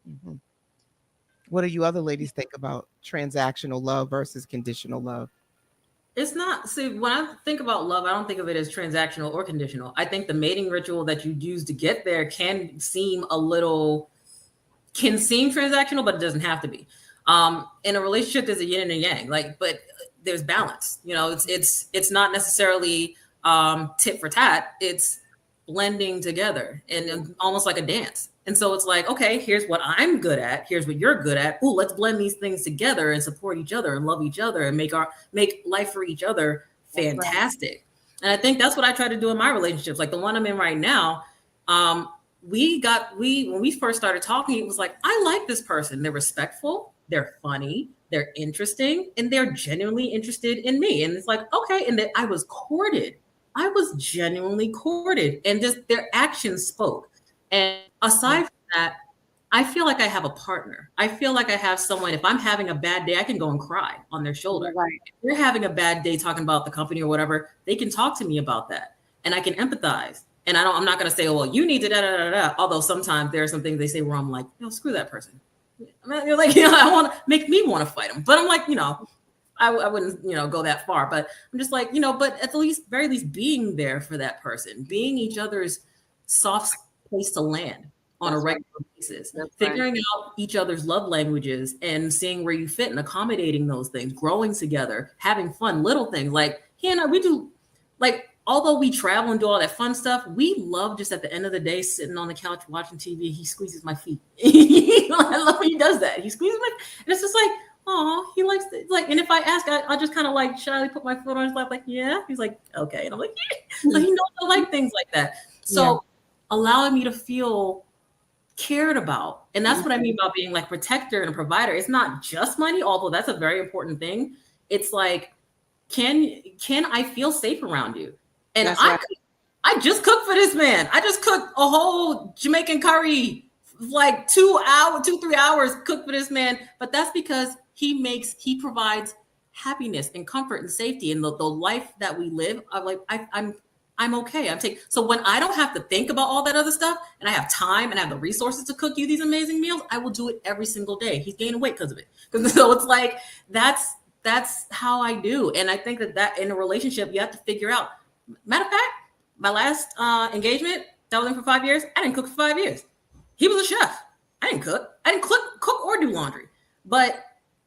Mhm. What do you other ladies think about transactional love versus conditional love? It's not. See, when I think about love, I don't think of it as transactional or conditional. I think the mating ritual that you use to get there can seem transactional, but it doesn't have to be. In a relationship, there's a yin and a yang, but there's balance. It's not necessarily tit for tat. It's blending together and almost like a dance. And so it's like, okay, here's what I'm good at. Here's what you're good at. Ooh, let's blend these things together and support each other and love each other and make life for each other fantastic. And I think that's what I try to do in my relationships. Like the one I'm in right now, when we first started talking, it was like, I like this person. They're respectful, they're funny, they're interesting, and they're genuinely interested in me. And it's like, okay. And that I was courted. I was genuinely courted, and just their actions spoke. And aside from that, I feel like I have a partner. I feel like I have someone. If I'm having a bad day, I can go and cry on their shoulder. Right. If they're having a bad day talking about the company or whatever, they can talk to me about that, and I can empathize. And I'm not going to say, oh, well, you need to da da da da. Although sometimes there are some things they say where I'm like, screw that person. I mean, you're like, I want to make me want to fight them, but I'm like, I wouldn't, go that far, but I'm just like, but at the very least being there for that person, being each other's soft place to land on a regular basis, figuring out each other's love languages and seeing where you fit and accommodating those things, growing together, having fun, little things like he and I, we do, like, although we travel and do all that fun stuff, we love just at the end of the day sitting on the couch watching TV. He squeezes my feet. I love when he does that. He squeezes my, and it's just like, oh, he likes it. Like, and if I ask, I'll just kind of like shyly put my foot on his lap, like, yeah. He's like, okay, and I'm like, yeah. So he knows I like things like that. So allowing me to feel cared about, and that's what I mean about being like protector and a provider. It's not just money, although that's a very important thing. It's like, can I feel safe around you? And I just cooked for this man. I just cooked a whole Jamaican curry, like 3 hours cooked for this man. But that's because he provides happiness and comfort and safety. And the life that we live, I'm okay. So when I don't have to think about all that other stuff, and I have time and I have the resources to cook you these amazing meals, I will do it every single day. He's gaining weight because of it. So it's like, that's how I do. And I think that in a relationship, you have to figure out. Matter of fact, my last engagement that was in for 5 years, I didn't cook for 5 years. He was a chef. I didn't cook. I didn't cook or do laundry. But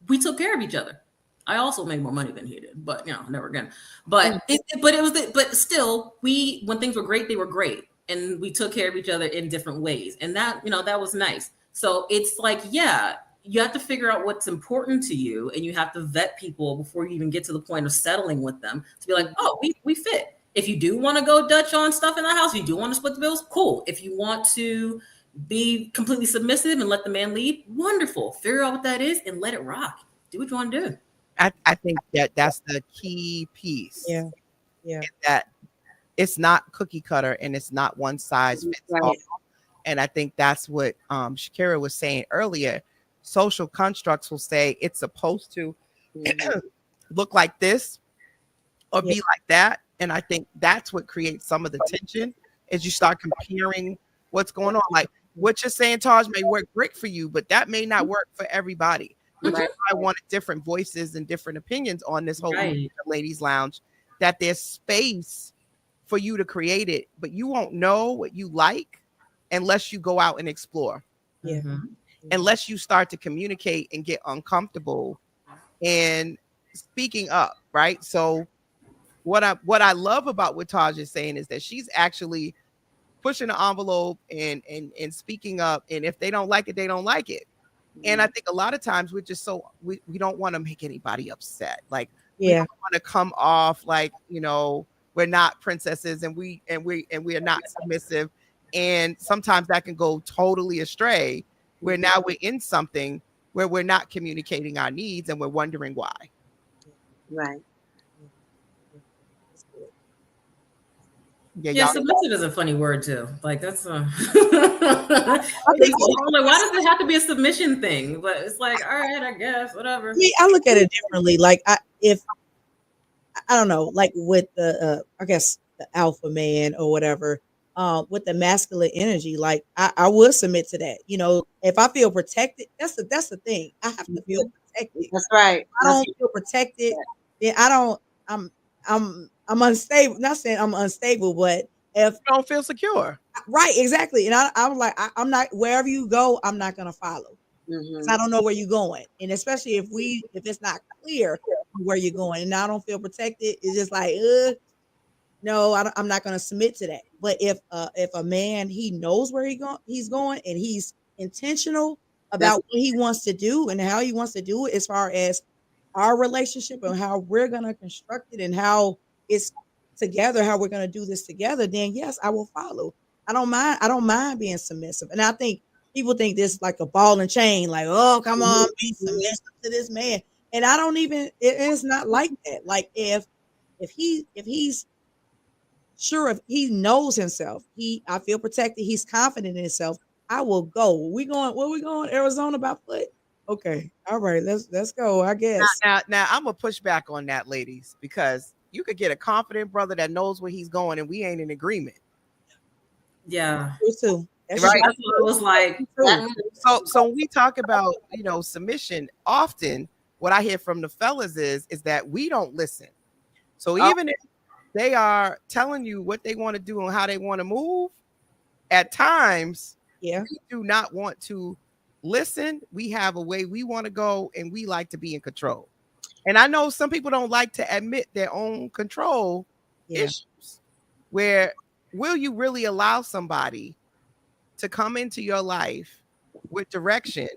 we took care of each other. I also made more money than he did, but never again. But but still, when things were great, they were great, and we took care of each other in different ways, and that that was nice. So it's like, you have to figure out what's important to you, and you have to vet people before you even get to the point of settling with them to be like, oh, we fit. If you do want to go Dutch on stuff in the house, you do want to split the bills, cool. If you want to be completely submissive and let the man lead, wonderful. Figure out what that is and let it rock. Do what you want to do. I think that's the key piece. Yeah. That it's not cookie cutter and it's not one size fits all. And I think that's what Shaquera was saying earlier. Social constructs will say it's supposed to look like this or be like that. And I think that's what creates some of the tension, is you start comparing what's going on. Like what you're saying, Taj, may work great for you, but that may not work for everybody. Which is Right. why I wanted different voices and different opinions on this whole Right. ladies lounge, that there's space for you to create it, but you won't know what you like unless you go out and explore, Yeah. Mhm. unless you start to communicate and get uncomfortable and speaking up, right? So what I love about what Taj is saying is that she's actually pushing the envelope and speaking up. And if they don't like it, they don't like it. And I think a lot of times we're just we don't want to make anybody upset. Like we Yeah. don't want to come off like, we're not princesses and we are not submissive. And sometimes that can go totally astray where now we're in something where we're not communicating our needs and we're wondering why. Right. That's good. Yeah, Yeah, y'all. submissive is a funny word too. Like that's I think like, why does it have to be a submission thing? But it's like, all right, I guess, whatever. I look at it differently. Like if I don't know, like with the I guess the alpha man or whatever, with the masculine energy, like I would submit to that. If I feel protected, that's the thing. I have to feel protected. That's right. If I don't feel protected, then I don't. I'm unstable. Not saying I'm unstable, but if You don't feel secure. right, exactly. And I'm like, I'm not wherever you go, I'm not gonna follow. Mhm. I don't know where you're going, and especially if it's not clear where you're going, and I don't feel protected, it's just like, no, I'm not going to submit to that. But if a man he knows where he's going, and he's intentional about what he wants to do and how he wants to do it, as far as our relationship and how we're going to construct it and how it's together, how we're going to do this together, then yes, I will follow. I don't mind being submissive, and I think people think this like a ball and chain, like, oh, come on, be submissive to this man. And I don't even, it's not like that. Like if he's sure, if he knows himself, I feel protected, he's confident in himself, I will go. Where we going? Arizona by foot? Okay. All right, let's go, I guess. Now I'm gonna push back on that, ladies, because you could get a confident brother that knows where he's going and we ain't in agreement. Yeah. You too. That's Right. That's what it was like. true. So when we talk about, submission, often what I hear from the fellas is that we don't listen. So even if they are telling you what they want to do and how they want to move, at times Yeah. we do not want to listen. We have a way we want to go and we like to be in control. And I know some people don't like to admit their own control issues. Where will you really allow somebody to come into your life with direction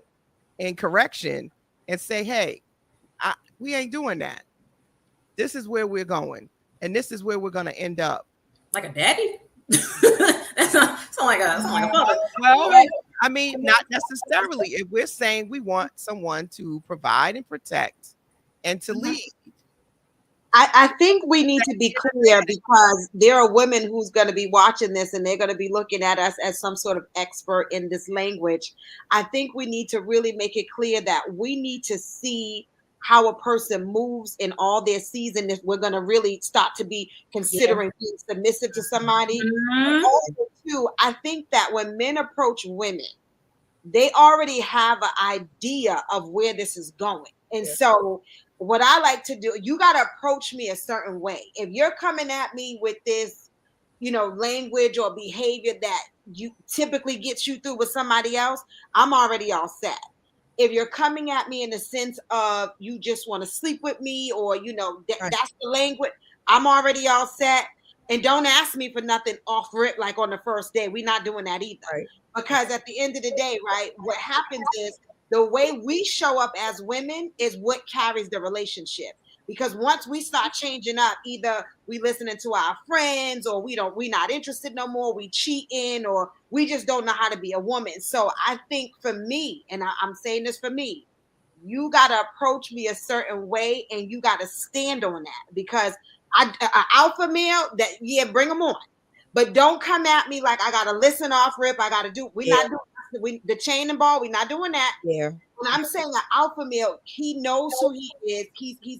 and correction and say, hey, we ain't doing that. This is where we're going. And this is where we're going to end up. Like a daddy? That's not like a father. Well, I mean, not necessarily. If we're saying we want someone to provide and protect and to lead. I think we need to be clear, because there are women who's going to be watching this and they're going to be looking at us as some sort of expert in this language. I think we need to really make it clear that we need to see how a person moves in all their season if we're going to really start to be considering being submissive to somebody. Mhm. Also, too, I think that when men approach women, they already have an idea of where this is going. And so what I like to do, you got to approach me a certain way. If you're coming at me with this, language or behavior that you typically gets you through with somebody else, I'm already all set. If you're coming at me in the sense of you just want to sleep with me, or that's the language, I'm already all set. And don't ask me for nothing off rip like on the first day. We're not doing that either. Right. Because at the end of the day, right, what happens is the way we show up as women is what carries the relationship. Because once we start changing up, either we listening to our friends, or we not interested no more, we cheating, or we just don't know how to be a woman. So I think for me, and I'm saying this for me, you got to approach me a certain way and you got to stand on that. Because alpha male, bring them on. But don't come at me like I gotta listen off rip. I gotta do. We're not doing the chain and ball. We're not doing that. Yeah. When I'm saying an alpha male, he knows who he is.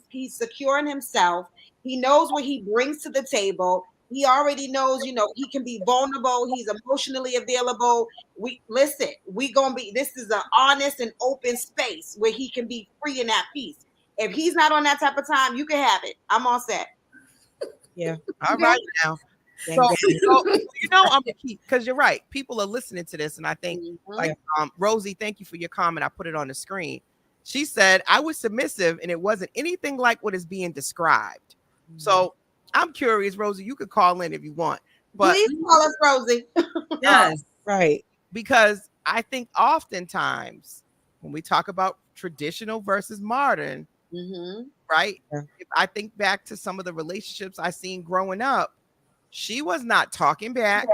He's secure in himself. He knows what he brings to the table. He already knows, he can be vulnerable. He's emotionally available. This is an honest and open space where he can be free and at peace. If he's not on that type of time, you can have it. I'm all set. Yeah. All right now. Gang, So, gang. I'm gonna keep, because you're right. People are listening to this, and I think, like, Rosie, thank you for your comment. I put it on the screen. She said, I was submissive, and it wasn't anything like what is being described. So I'm curious, Rosie. You could call in if you want, but Please call us Rosie. Yes. Right. because I think oftentimes when we talk about traditional versus modern, right? Yeah. If I think back to some of the relationships I seen growing up, she was not talking back.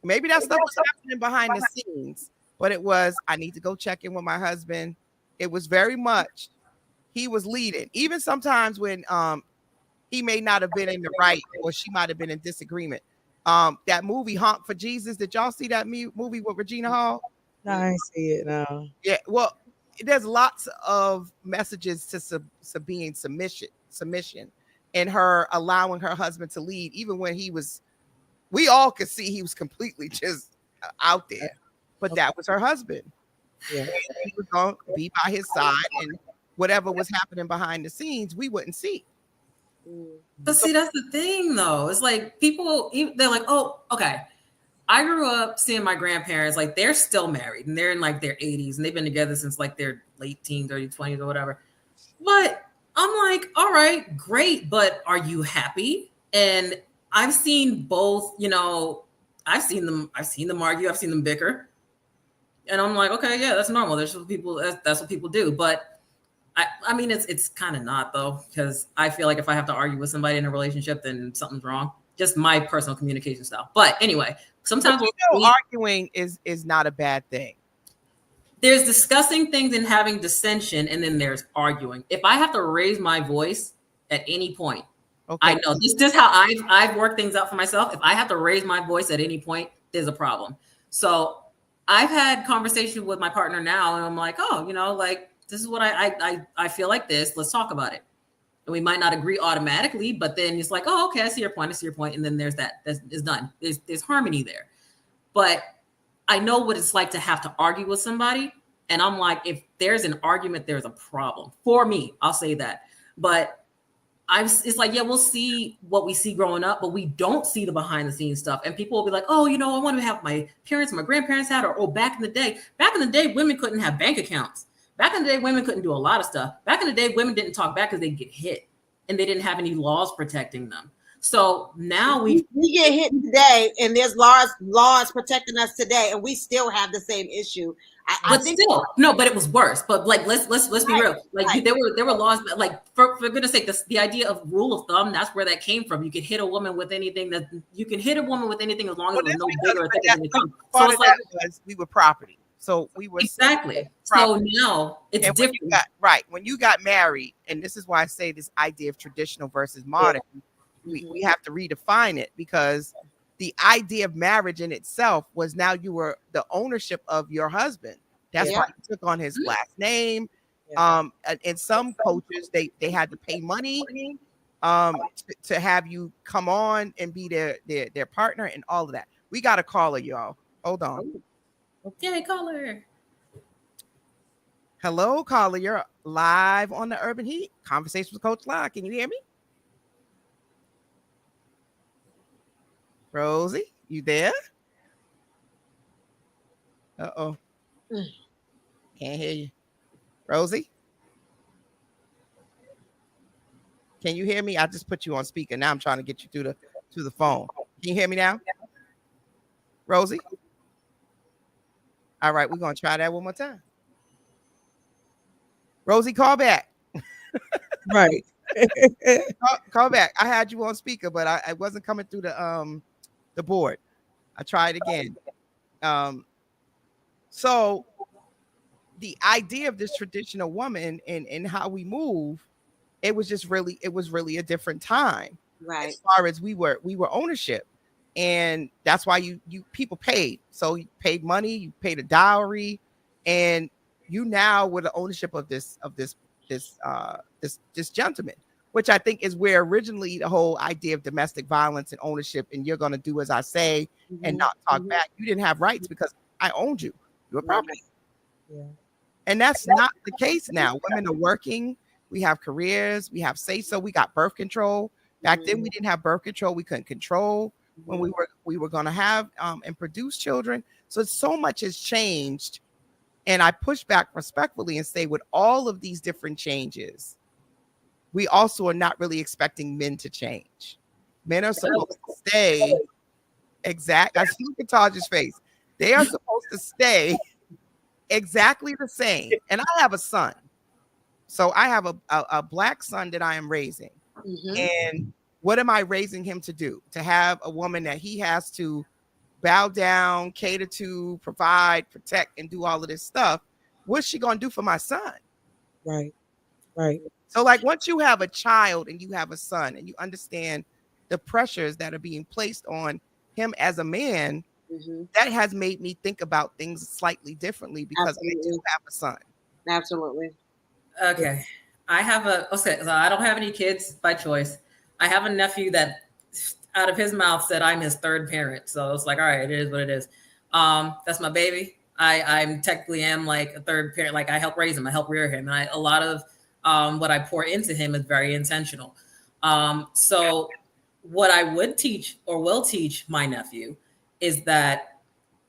Maybe that stuff was happening behind the scenes, but it was, I need to go check in with my husband. It was very much, he was leading. Even sometimes when he may not have been in the right, or she might have been in disagreement. That movie Honk for Jesus, did y'all see that movie with Regina Hall? No, I ain't see it. No. Yeah, well, there's lots of messages to being submission, and her allowing her husband to lead, even when we all could see he was completely just out there, but that was her husband. Yeah. He was going to be by his side, and whatever was happening behind the scenes, we wouldn't see. But see, that's the thing, though. It's like people, they're like, oh, okay. I grew up seeing my grandparents, like, they're still married and they're in like their 80s and they've been together since like their late teens, early 20s or whatever. But I'm like, all right, great. But are you happy? And I've seen both, I've seen them argue, I've seen them bicker. And I'm like, okay, yeah, that's normal. That's what people do. But I mean, it's kind of not, though, because I feel like if I have to argue with somebody in a relationship, then something's wrong. Just my personal communication style. But anyway, sometimes arguing is not a bad thing. There's discussing things and having dissension, and then there's arguing. If I have to raise my voice at any point, I know this is how I've worked things out for myself. If I have to raise my voice at any point, there's a problem. So I've had conversations with my partner now, and I'm like, oh, like, this is what I feel like this. Let's talk about it. And we might not agree automatically, but then it's like, oh, okay, I see your point. And then there's that. It's done. There's harmony there. But I know what it's like to have to argue with somebody. And I'm like, if there's an argument, there's a problem. For me, I'll say that. But it's like, yeah, we'll see what we see growing up, but we don't see the behind the scenes stuff. And people will be like, oh, I want to have my parents, my grandparents had, or back in the day, women couldn't have bank accounts. Back in the day, women couldn't do a lot of stuff. Back in the day, women didn't talk back because they'd get hit and they didn't have any laws protecting them. So now we get hit today and there's laws protecting us today, and we still have the same issue. But it was worse. But like, let's be real. Like, there were laws, but like, for goodness sake, the idea of rule of thumb, that's where that came from. You could hit a woman with anything as long as it was no bigger or thicker than your thumb. So it's like, we were property. So we were exactly. So now it's different. When you got married, and this is why I say this idea of traditional versus modern, we have to redefine it, because the idea of marriage in itself was now you were the ownership of your husband. That's why you took on his last name. And some cultures, they had to pay money to have you come on and be their partner and all of that. We got a caller, y'all. Hold on. Okay, caller. Hello, caller. You're live on the Urban Heat. Conversation with Coach La. Can you hear me? Rosie, you there? Uh-oh. Can't hear you. Rosie? Can you hear me? I just put you on speaker. Now I'm trying to get you to the phone. Can you hear me now? Rosie? All right, we're going to try that one more time. Rosie, call back. Right. Call back. I had you on speaker, but I wasn't coming through the board. I tried again. So the idea of this traditional woman and how we move, it was really a different time. Right. As far as we were ownership. And that's why you people paid. So you paid money, you paid a dowry, and you now were the ownership of this gentleman, which I think is where originally the whole idea of domestic violence and ownership, and you're going to do as I say and not talk back. You didn't have rights because I owned you. You were property. Yeah. And that's not the case now. Women are working. We have careers. We have say so. We got birth control. Back then, we didn't have birth control. We couldn't control when we were going to have and produce children. So so much has changed. And I push back respectfully and say, with all of these different changes, we also are not really expecting men to change. Men are supposed to stay exact. I see Taja's face. They are supposed to stay exactly the same. And I have a son. So I have a black son that I am raising. And what am I raising him to do? To have a woman that he has to bow down, cater to, provide, protect, and do all of this stuff. What's she going to do for my son? Right. Right. So like once you have a child and you have a son and you understand the pressures that are being placed on him as a man, that has made me think about things slightly differently because I do have a son. Absolutely. Okay. So I don't have any kids by choice. I have a nephew that out of his mouth said I'm his third parent. So it's like, all right, it is what it is. That's my baby. I'm technically am like a third parent. Like I help raise him. I help rear him. And a lot of what I pour into him is very intentional. So what I would teach or will teach my nephew is that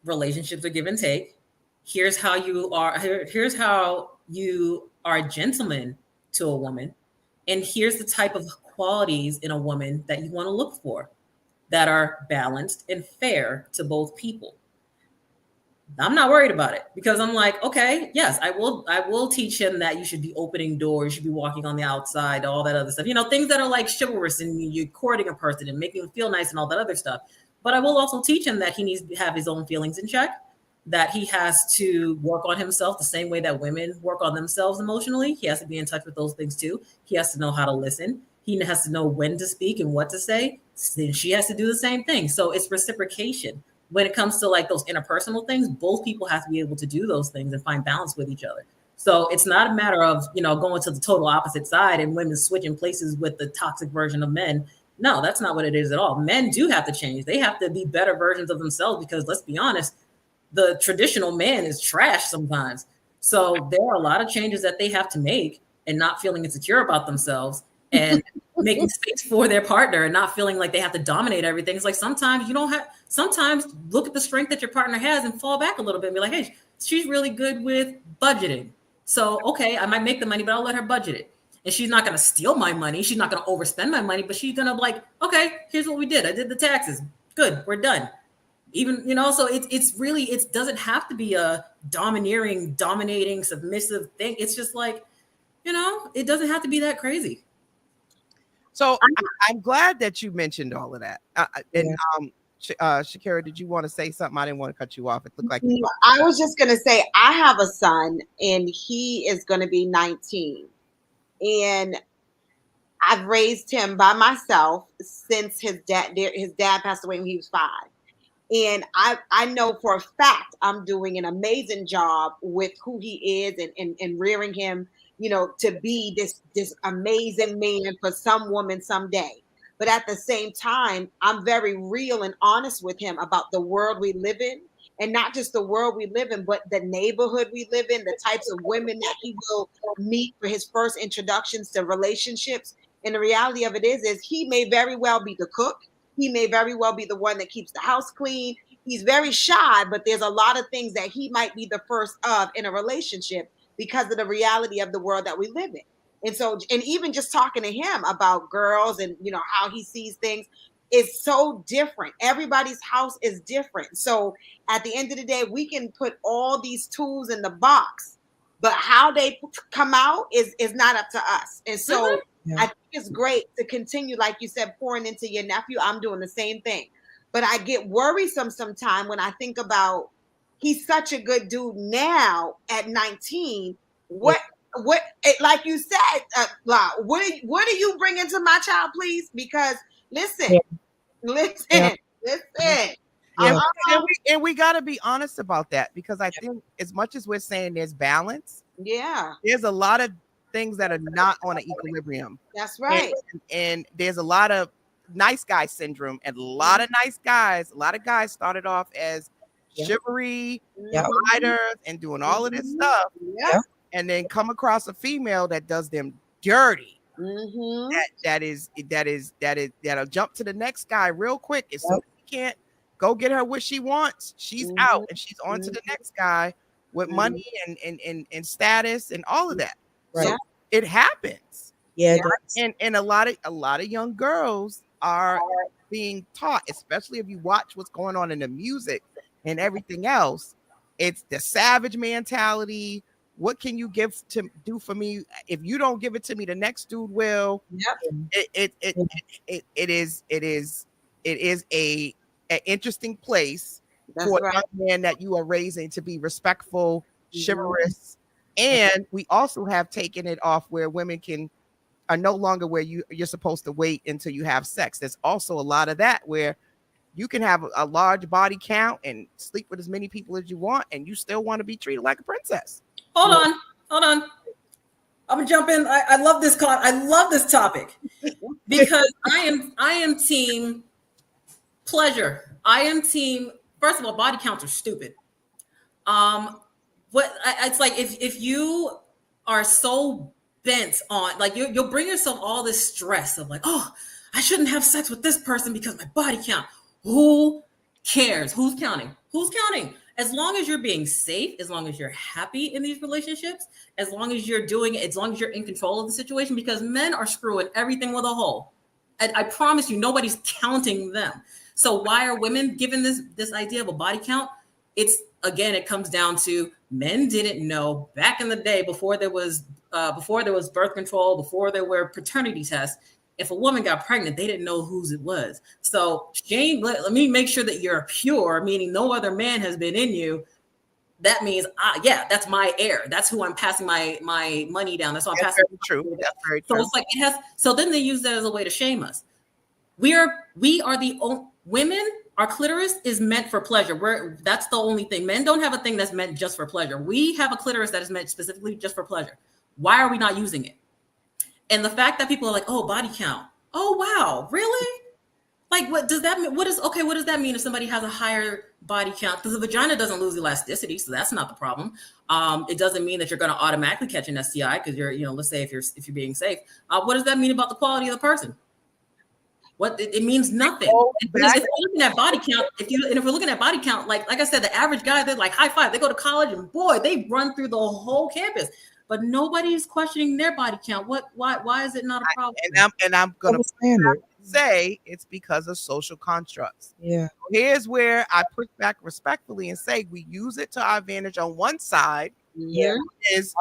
relationships are give and take. Here's how you are. Here's how you are a gentleman to a woman. And here's the type of qualities in a woman that you want to look for that are balanced and fair to both people. I'm not worried about it because I'm like, okay, yes, I will teach him that you should be opening doors, you should be walking on the outside, all that other stuff, things that are like chivalrous and you're courting a person and making him feel nice and all that other stuff. But I will also teach him that he needs to have his own feelings in check, that he has to work on himself the same way that women work on themselves emotionally. He has to be in touch with those things too. He has to know how to listen. He has to know when to speak and what to say. She has to do the same thing. So it's reciprocation. When it comes to like those interpersonal things, both people have to be able to do those things and find balance with each other. So it's not a matter of, going to the total opposite side and women switching places with the toxic version of men. No, that's not what it is at all. Men do have to change. They have to be better versions of themselves because let's be honest, the traditional man is trash sometimes. So there are a lot of changes that they have to make and not feeling insecure about themselves and making space for their partner and not feeling like they have to dominate everything. It's like sometimes look at the strength that your partner has and fall back a little bit and be like, hey, she's really good with budgeting. So, okay, I might make the money, but I'll let her budget it. And she's not going to steal my money. She's not going to overspend my money, but she's going to like, okay, here's what we did. I did the taxes. Good. We're done. Even, so it's really, it doesn't have to be a dominating, submissive thing. It's just like, it doesn't have to be that crazy. So I'm glad that you mentioned all of that. Shaquera, did you want to say something? I didn't want to cut you off. It looked like I was just going to say, I have a son and he is going to be 19. And I've raised him by myself since his dad passed away when he was 5. And I know for a fact I'm doing an amazing job with who he is and rearing him, to be this amazing man for some woman someday. But at the same time, I'm very real and honest with him about the world we live in, and not just the world we live in, but the neighborhood we live in, the types of women that he will meet for his first introductions to relationships. And the reality of it is he may very well be the cook. He may very well be the one that keeps the house clean. He's very shy, but there's a lot of things that he might be the first of in a relationship because of the reality of the world that we live in. And so, and even just talking to him about girls and, how he sees things is so different. Everybody's house is different. So at the end of the day, we can put all these tools in the box, but how they come out is not up to us. And so I think it's great to continue, like you said, pouring into your nephew. I'm doing the same thing. But I get worrisome sometimes when I think about he's such a good dude now at 19. What, like you said, what are you bringing to my child, please? Because listen. And we got to be honest about that because I think as much as we're saying there's balance, there's a lot of things that are not on an equilibrium. That's And, right. and there's a lot of nice guy syndrome, and a lot of guys started off as Yeah. chivalry Yeah. providers and doing all of this stuff, Yeah. and then come across a female that does them dirty. Mm-hmm. That'll jump to the next guy real quick. As soon Yep. as he can't go get her what she wants, she's out and she's on to the next guy with money and status and all of that. Right. So it happens. Yeah. Yeah. That's, And a lot of young girls are being taught, especially if you watch what's going on in the music and everything else. It's the savage mentality. What can you do for me? If you don't give it to me, the next dude will. Yep. It is a an interesting place That's for a right. young man that you are raising to be respectful, chivalrous, and we also have taken it off where women are no longer where you're supposed to wait until you have sex. There's also a lot of that where you can have a large body count and sleep with as many people as you want, and you still want to be treated like a princess. Hold on. I'm gonna jump in. I love this I love this topic because I am team pleasure. I am team. First of all, body counts are stupid. It's like if you are so bent on, like, you'll bring yourself all this stress of like, oh, I shouldn't have sex with this person because my body count. Who cares? Who's counting? As long as you're being safe, as long as you're happy in these relationships, as long as you're doing it, as long as you're in control of the situation, because men are screwing everything with a hole. And I promise you, nobody's counting them. So why are women given this idea of a body count? It comes down to men didn't know back in the day before there was birth control, before there were paternity tests. If a woman got pregnant, they didn't know whose it was. So Shane, let me make sure that you're pure, meaning no other man has been in you. That means, that's my heir. That's who I'm passing my money down. That's who I'm passing. Very true. That's very So true. it's like so then they use that as a way to shame us. We are the only women. Our clitoris is meant for pleasure. That's the only thing. Men don't have a thing that's meant just for pleasure. We have a clitoris that is meant specifically just for pleasure. Why are we not using it? And the fact that people are like, oh, body count. Oh, wow. Really? Like, what does that mean? What does that mean if somebody has a higher body count? Because the vagina doesn't lose elasticity, so that's not the problem. It doesn't mean that you're going to automatically catch an STI because let's say if you're being safe. What does that mean about the quality of the person? It means nothing. Because if we're looking at body count, if we're looking at body count, like I said, the average guy, they're like high five. They go to college and boy, they run through the whole campus. But nobody's questioning their body count. Why is it not a problem? And I'm gonna say it's because of social constructs. Yeah. Here's where I push back respectfully and say we use it to our advantage on one side. Yeah. Is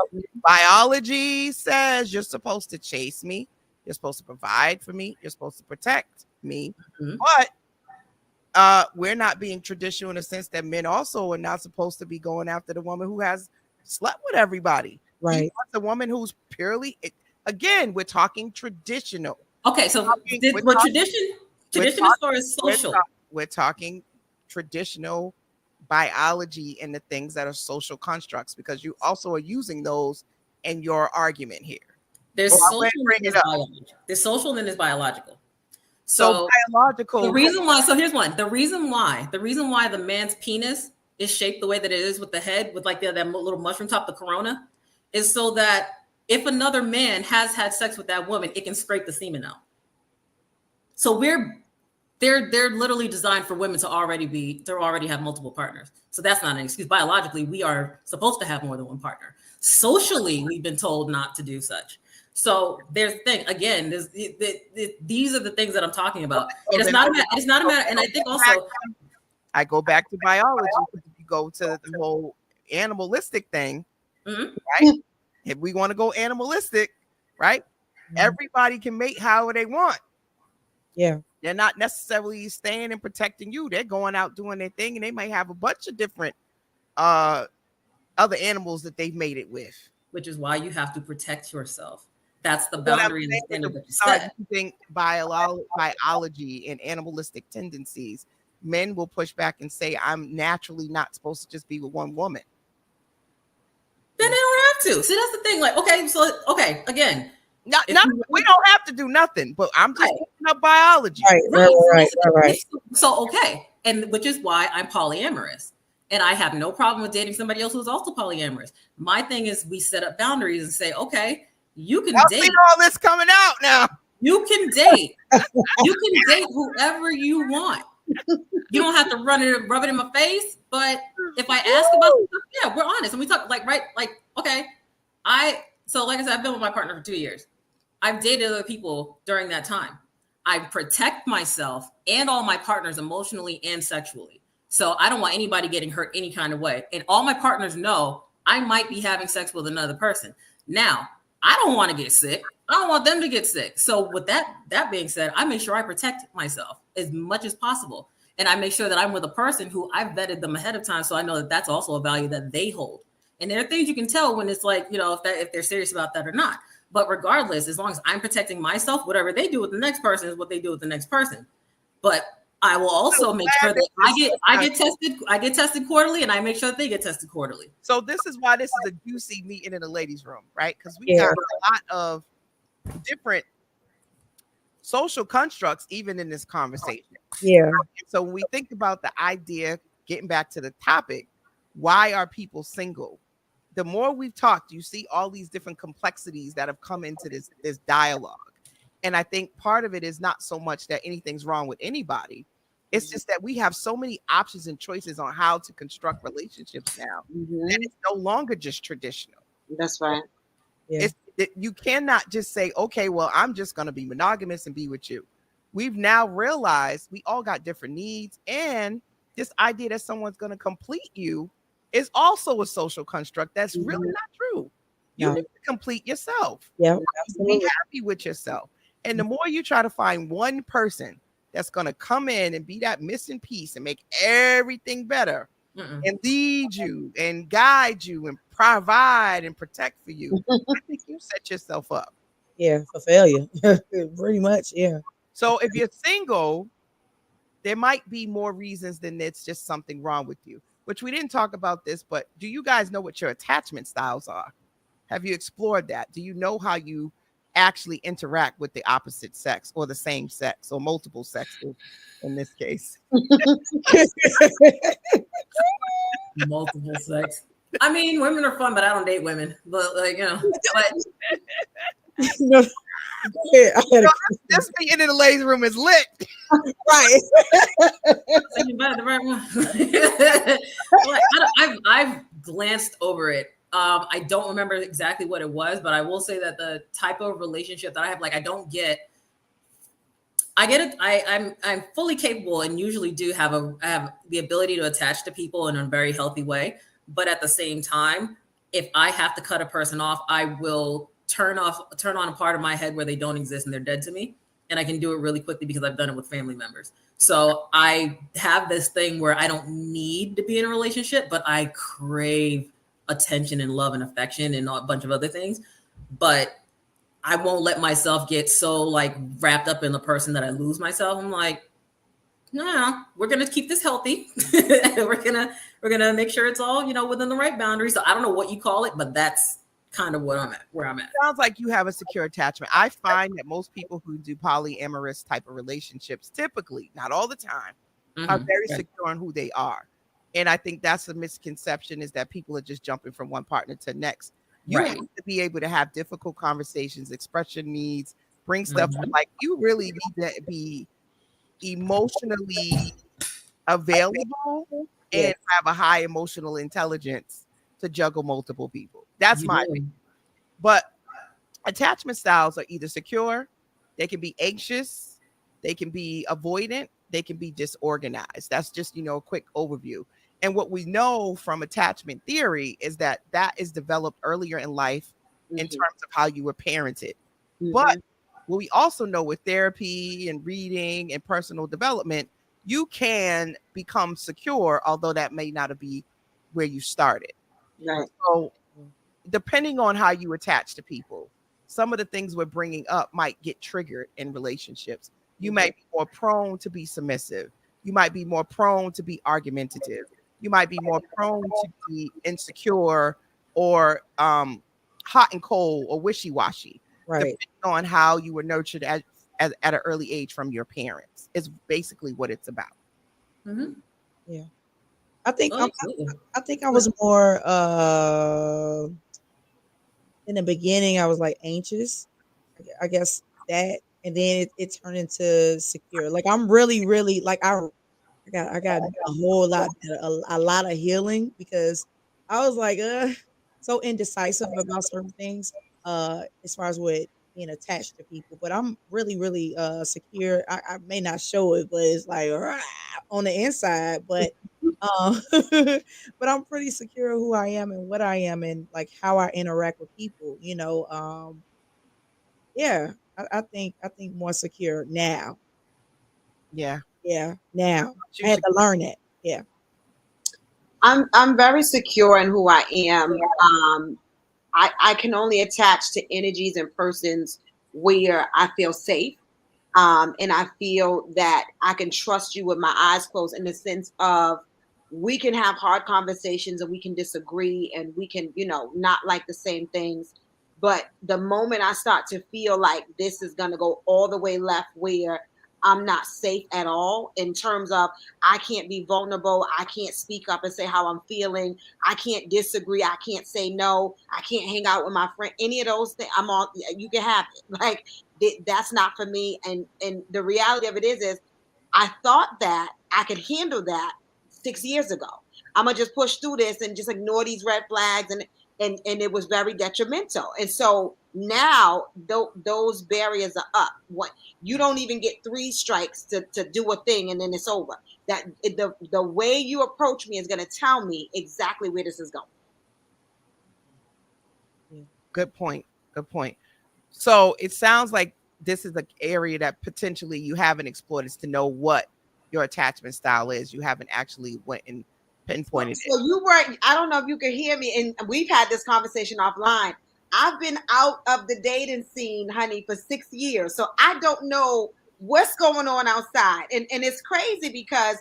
biology says you're supposed to chase me, you're supposed to provide for me, you're supposed to protect me. But we're not being traditional in the sense that men also are not supposed to be going after the woman who has slept with everybody. Right. The woman who's purely, again, we're talking traditional. Okay, so tradition as far as social. We're talking traditional biology and the things that are social constructs, because you also are using those in your argument here. There's social and there's biological. So biological. The reason why, so here's one. The reason why the man's penis is shaped the way that it is with the head, with like that little mushroom top, the corona, is so that if another man has had sex with that woman, it can scrape the semen out. So they're literally designed for women to already have multiple partners. So that's not an excuse. Biologically, we are supposed to have more than one partner. Socially, we've been told not to do such. So there's the thing. Again, these are the things that I'm talking about. It's not a matter. And I think also, I go back to biology. If you go to the whole animalistic thing, right? If we want to go animalistic, right? Everybody can mate however they want. Yeah. They're not necessarily staying and protecting you. They're going out doing their thing, and they might have a bunch of different other animals that they've mated with. Which is why you have to protect yourself. That's the boundary and the standard that you set. Using biology and animalistic tendencies, men will push back and say, I'm naturally not supposed to just be with one woman. Then they don't have to. See, that's the thing. Like, okay, again. Not, If not you- we don't have to do nothing, but I'm just Right. looking up biology. Right. So okay, and which is why I'm polyamorous, and I have no problem with dating somebody else who's also polyamorous. My thing is, we set up boundaries and say, okay, you can Y'all date. see all this coming out now. You can date. You can date whoever you want. You don't have to rub it in my face. But if I ask about stuff, yeah, we're honest and we talk okay. Like I said, I've been with my partner for 2 years. I've dated other people during that time. I protect myself and all my partners emotionally and sexually. So I don't want anybody getting hurt any kind of way. And all my partners know I might be having sex with another person. Now, I don't want to get sick. I don't want them to get sick. So with that being said, I make sure I protect myself as much as possible. And I make sure that I'm with a person who I've vetted them ahead of time. So I know that that's also a value that they hold. And there are things you can tell when it's like, if they're serious about that or not. But regardless, as long as I'm protecting myself, whatever they do with the next person is what they do with the next person. But I will also make sure that I get tested quarterly, and I make sure that they get tested quarterly. So this is why this is a juicy meeting in the ladies' room, right? Because we got a lot of different social constructs even in this conversation. Yeah. So when we think about the idea, getting back to the topic, why are people single? The more we've talked, you see all these different complexities that have come into this dialogue. And I think part of it is not so much that anything's wrong with anybody. It's just that we have so many options and choices on how to construct relationships now. And it's no longer just traditional. That's right. Yeah. You cannot just say, okay, well, I'm just going to be monogamous and be with you. We've now realized we all got different needs. And this idea that someone's going to complete you is also a social construct that's really not true. You need to complete yourself. Yeah. Be happy with yourself. And the more you try to find one person that's going to come in and be that missing piece and make everything better and lead you and guide you and provide and protect for you, I think you set yourself up. Yeah, for failure. Pretty much, yeah. So if you're single, there might be more reasons than it's just something wrong with you, which we didn't talk about this, but do you guys know what your attachment styles are? Have you explored that? Do you know how you actually interact with the opposite sex or the same sex or multiple sexes in this case? Multiple sex. I mean, women are fun, but I don't date women. But No, this meeting in the ladies' room is lit. right. the right one. I've glanced over it. I don't remember exactly what it was, but I will say that the type of relationship that I have, I get it. I'm fully capable and usually do have the ability to attach to people in a very healthy way. But at the same time, if I have to cut a person off, I will turn on a part of my head where they don't exist and they're dead to me. And I can do it really quickly because I've done it with family members. So I have this thing where I don't need to be in a relationship, but I crave attention and love and affection and a bunch of other things. But I won't let myself get so wrapped up in the person that I lose myself. I'm like, no, we're gonna keep this healthy. we're gonna make sure it's all within the right boundaries. So I don't know what you call it, but that's kind of where I'm at. Sounds like you have a secure attachment. I find that most people who do polyamorous type of relationships, typically, not all the time, are very secure in who they are. And I think that's a misconception, is that people are just jumping from one partner to the next. You have to be able to have difficult conversations, express your needs, bring stuff you really need to be emotionally available and have a high emotional intelligence to juggle multiple people. That's my opinion. But attachment styles are either secure, they can be anxious, they can be avoidant, they can be disorganized. That's just, a quick overview. And what we know from attachment theory is that is developed earlier in life in terms of how you were parented. But what we also know with therapy and reading and personal development, you can become secure, although that may not be where you started. Right. So depending on how you attach to people, some of the things we're bringing up might get triggered in relationships. You might be more prone to be submissive. You might be more prone to be argumentative. You might be more prone to be insecure or hot and cold or wishy-washy, Right. depending on how you were nurtured at an early age from your parents. Is basically what it's about. Mm-hmm. Yeah. I think Oh, absolutely. I think I was more in the beginning I was like anxious. I guess that, and then it turned into secure. Like I'm really like I got a whole lot a lot of healing because I was like so indecisive about certain things as far as with being attached to people, but I'm really secure. I may not show it, but it's like rah, on the inside, but um but I'm pretty secure who I am and what I am and like how I interact with people, yeah, I think more secure now. Yeah. Yeah, now You I had should- to learn that. Yeah. I'm very secure in who I am. I can only attach to energies and persons where I feel safe. And I feel that I can trust you with my eyes closed in the sense of we can have hard conversations and we can disagree and we can, not like the same things. But the moment I start to feel like this is going to go all the way left where I'm not safe at all in terms of I can't be vulnerable, I can't speak up and say how I'm feeling, I can't disagree, I can't say no, I can't hang out with my friend, any of those things, I'm all, you can have it. Like that's not for me. And the reality of it is I thought that I could handle that 6 years ago. I'm gonna just push through this and just ignore these red flags, and it was very detrimental. And so now those barriers are up. What you don't even get three strikes to do a thing, and then it's over. That the way you approach me is gonna tell me exactly where this is going. Good point. Good point. So it sounds like this is an area that potentially you haven't explored, is to know what your attachment style is. You haven't actually went and pinpointed it. So you were, I don't know if you can hear me, and we've had this conversation offline. I've been out of the dating scene, honey, for 6 years. So I don't know what's going on outside. And it's crazy because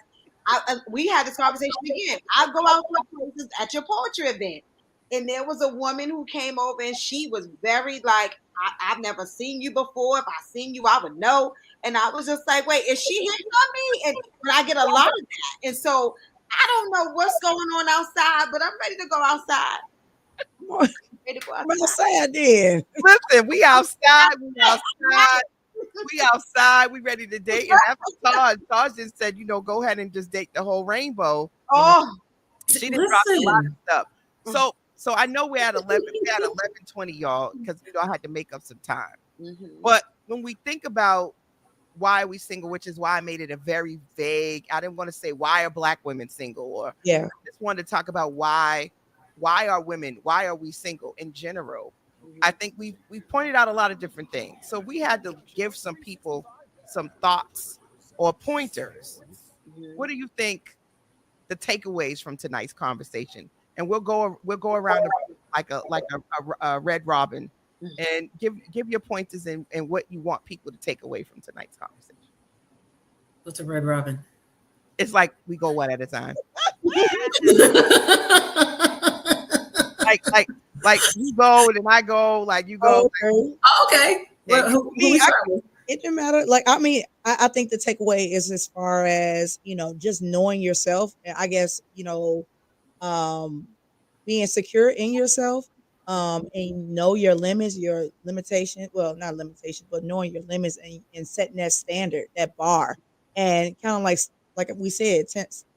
we had this conversation again. I go out to places at your poetry event. And there was a woman who came over and she was very like, I've never seen you before. If I seen you, I would know. And I was just like, wait, is she hitting on me? And I get a lot of that. And so I don't know what's going on outside, but I'm ready to go outside. Ready to go I'm gonna outside. say I did. Listen, we outside. We outside. We outside. We ready to date. And after Taj just said, go ahead and just date the whole rainbow. Oh, She didn't drop a lot of Listen. stuff. So I know we're at 11. We're at 11:20, y'all, because I had to make up some time. But when we think about why are we single, which is why I made it a very vague. I didn't want to say why are Black women single, or Yeah. I just wanted to talk about why are we single in general. I think we pointed out a lot of different things. So we had to give some people some thoughts or pointers. What do you think the takeaways from tonight's conversation? And we'll go around like a red robin, and give your pointers and what you want people to take away from tonight's conversation. What's a red robin? It's like we go one at a time. like you go, then I go, like you go. Okay. Okay. Yeah, Well, who we start with? It didn't matter. Like, I mean, I think the takeaway is as far as, just knowing yourself. And I guess, being secure in yourself, and know your limits, your limitation. Well, not limitations, but knowing your limits and setting that standard, that bar, and kind of like we said,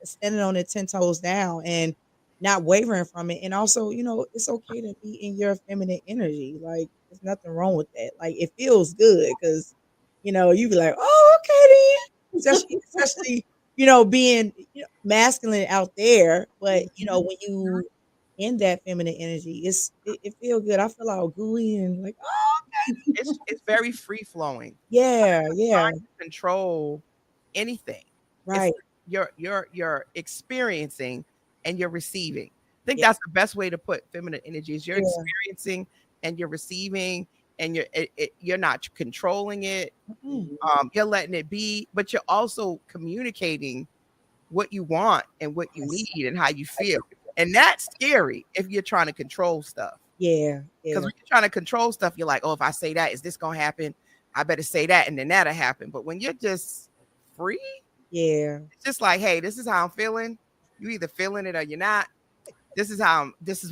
standing on it 10 toes down and not wavering from it. And also, it's okay to be in your feminine energy. Like, there's nothing wrong with that. Like, it feels good because, you be like, oh, okay then. Especially, being masculine out there. But, when you in that feminine energy, it feels good. I feel all gooey and like, oh, okay. It's very free flowing. Yeah. Control anything. Right. You're experiencing and you're receiving. I think that's the best way to put feminine energy is you're experiencing and you're receiving, and you're not controlling it. You're letting it be, but you're also communicating what you want and what you need and how you feel. And that's scary if you're trying to control stuff. Yeah. Because when you're trying to control stuff, you're like, oh, if I say that, is this gonna happen? I better say that, and then that'll happen. But when you're just free, Yeah. it's just like, hey, this is how I'm feeling. You either feeling it or you're not. This is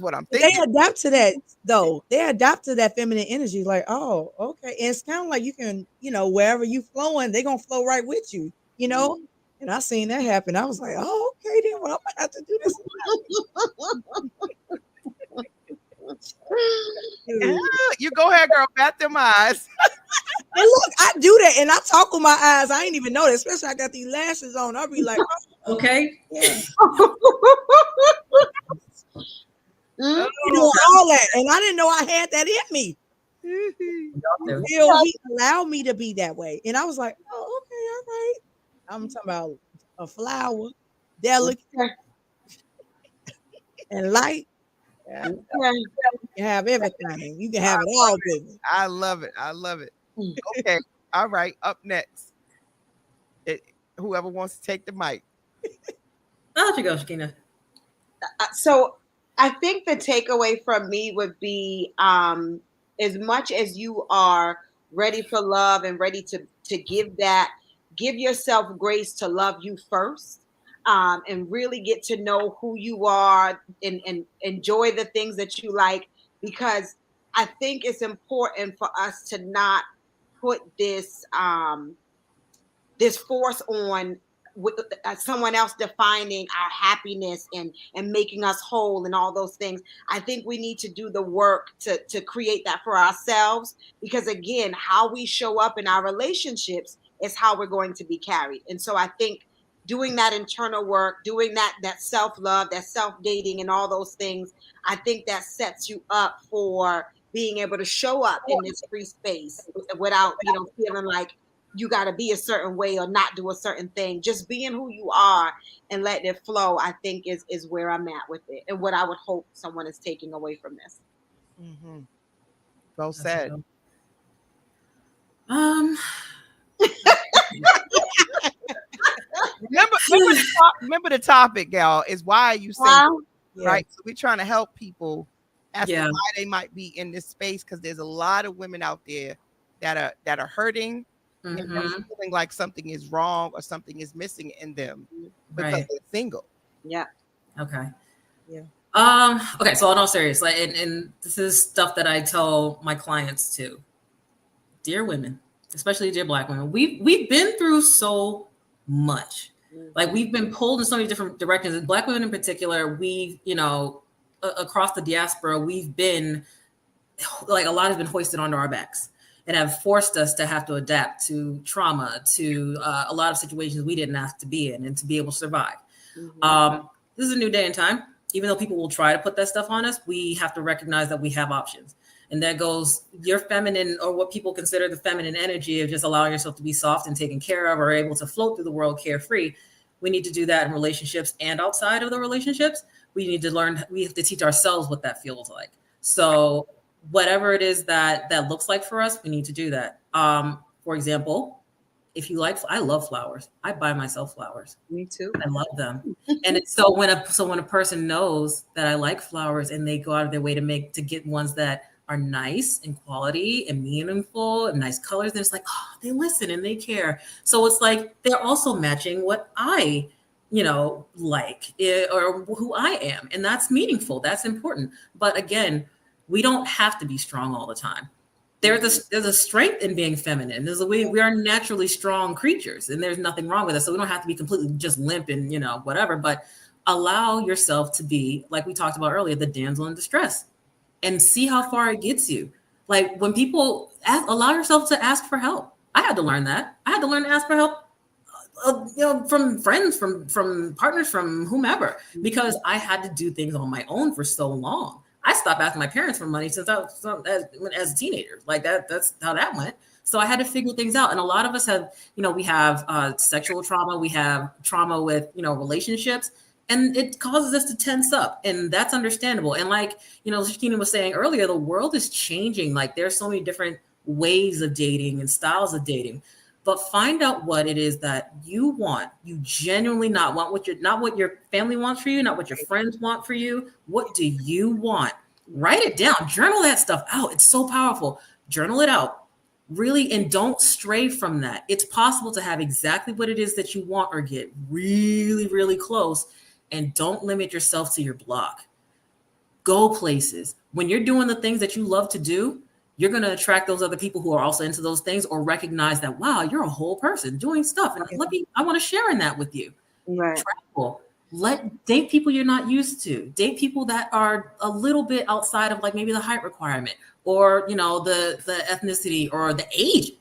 what I'm They thinking. adapt to that though. They adapt to that feminine energy. Like, oh, okay. And it's kind of like you can, wherever you flowing, they're gonna flow right with you, And I seen that happen. I was like, oh, okay, then well, I'm gonna have to do this. You go ahead, girl. Bat them eyes. And look, I do that, and I talk with my eyes. I ain't even know that. Especially I got these lashes on. I'll be like, okay. Yeah. Oh, All that, and I didn't know I had that in me. He allowed me to be that way, and I was like, "Oh, okay, all right." I'm talking about a flower, delicate, and light. Yeah. You can have everything. You can have it all, baby. I love it. Okay, all right. Up next, whoever wants to take the mic. I'll let you go, Shakina. So I think the takeaway from me would be as much as you are ready for love and ready to give that, give yourself grace to love you first, and really get to know who you are and enjoy the things that you like, because I think it's important for us to not put this this force on with someone else defining our happiness and making us whole and all those things. I think we need to do the work to create that for ourselves, because again, how we show up in our relationships is how we're going to be carried. And so I think doing that internal work, doing that self-love, that self-dating and all those things, I think that sets you up for being able to show up in this free space without, feeling like you got to be a certain way or not do a certain thing. Just being who you are and letting it flow, I think is where I'm at with it, and what I would hope someone is taking away from this. Mm-hmm. Well said. Remember the topic, gal, is why are you single, right? So we're trying to help people as to why they might be in this space, because there's a lot of women out there that are hurting. And they're feeling like something is wrong or something is missing in them because they're single. Yeah. Okay. Yeah. Okay. So in all seriousness, and this is stuff that I tell my clients too. Dear women, especially dear Black women, we've been through so much. Like we've been pulled in so many different directions. And Black women in particular, we've, across the diaspora, we've been like a lot has been hoisted onto our backs and have forced us to have to adapt to trauma, to a lot of situations we didn't ask to be in and to be able to survive. This is a new day and time. Even though people will try to put that stuff on us, we have to recognize that we have options. And that goes your feminine, or what people consider the feminine energy of just allowing yourself to be soft and taken care of, or able to float through the world carefree. We need to do that in relationships and outside of the relationships. We need to learn, we have to teach ourselves what that feels like. So whatever it is that looks like for us, we need to do that. For example, if you like, I love flowers. I buy myself flowers. Me too. I love them. And it's so when a person knows that I like flowers and they go out of their way to get ones that are nice and quality and meaningful and nice colors, then it's like, oh, they listen and they care. So it's like they're also matching what I like or who I am. And that's meaningful. That's important. But again, we don't have to be strong all the time. There's a strength in being feminine. We are naturally strong creatures, and there's nothing wrong with us. So we don't have to be completely just limp and whatever. But allow yourself to be, like we talked about earlier, the damsel in distress, and see how far it gets you. Like when people allow yourself to ask for help. I had to learn that. I had to learn to ask for help, from friends, from partners, from whomever, because I had to do things on my own for so long. I stopped asking my parents for money since I was as a teenager. Like that's how that went. So I had to figure things out. And a lot of us have, we have sexual trauma. We have trauma with, relationships, and it causes us to tense up, and that's understandable. And like, Shakina was saying earlier, the world is changing. Like there's so many different ways of dating and styles of dating, but find out what it is that you want. You genuinely not what your family wants for you, not what your friends want for you. What do you want? Write it down, journal that stuff out. It's so powerful. Journal it out. Really, and don't stray from that. It's possible to have exactly what it is that you want or get really, really close. And don't limit yourself to your block. Go places. When you're doing the things that you love to do, you're going to attract those other people who are also into those things or recognize that, wow, you're a whole person doing stuff. And I want to share in that with you. Right. Travel. Date people you're not used to. Date people that are a little bit outside of like maybe the height requirement or, you know, the ethnicity or the age.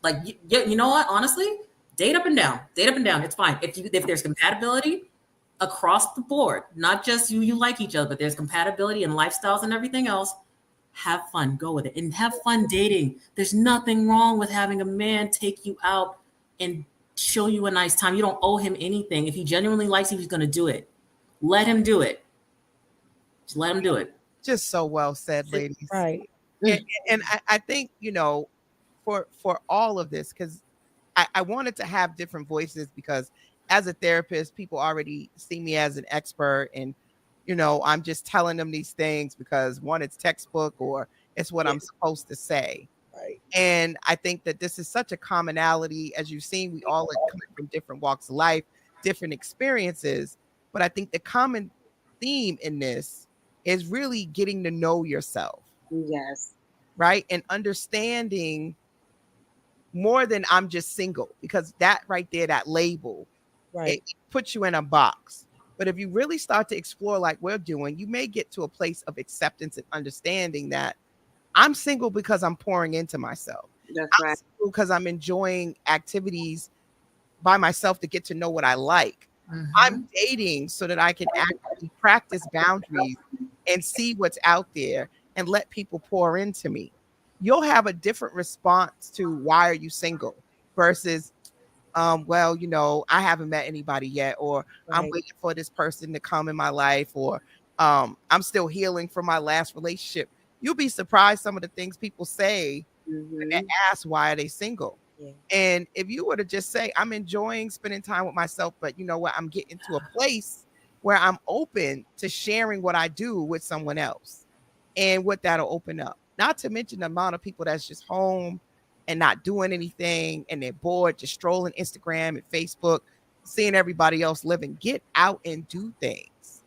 Like, you know what? Honestly, date up and down. It's fine. If there's compatibility across the board, not just you like each other, but there's compatibility in lifestyles and everything else. Have fun, go with it, and have fun dating. There's nothing wrong with having a man take you out and show you a nice time. You don't owe him anything. If he genuinely likes you, he's going to do it. Let him do it. Just let him do it. Just so well said, ladies. Right. And I think, you know, for all of this, because I wanted to have different voices, because as a therapist, people already see me as an expert, and you know, I'm just telling them these things because one, it's textbook, or it's what I'm supposed to say. Right. And I think that this is such a commonality. As you've seen, we all are coming from different walks of life, different experiences. But I think the common theme in this is really getting to know yourself. Yes. Right. And understanding more than I'm just single, because that right there, that label, Right. it puts you in a box. But if you really start to explore like we're doing, you may get to a place of acceptance and understanding that I'm single because I'm pouring into myself. That's I'm right. single because I'm enjoying activities by myself to get to know what I like. I'm dating so that I can actually practice boundaries and see what's out there and let people pour into me. You'll have a different response to why are you single versus well, you know, I haven't met anybody yet, or I'm Right. waiting for this person to come in my life, or I'm still healing from my last relationship. You'll be surprised some of the things people say when they ask why are they single. Yeah. And if you were to just say, I'm enjoying spending time with myself, but you know what, I'm getting to a place where I'm open to sharing what I do with someone else, and what that'll open up. Not to mention the amount of people that's just home and not doing anything, and they're bored, just strolling Instagram and Facebook, seeing everybody else living. Get out and do things.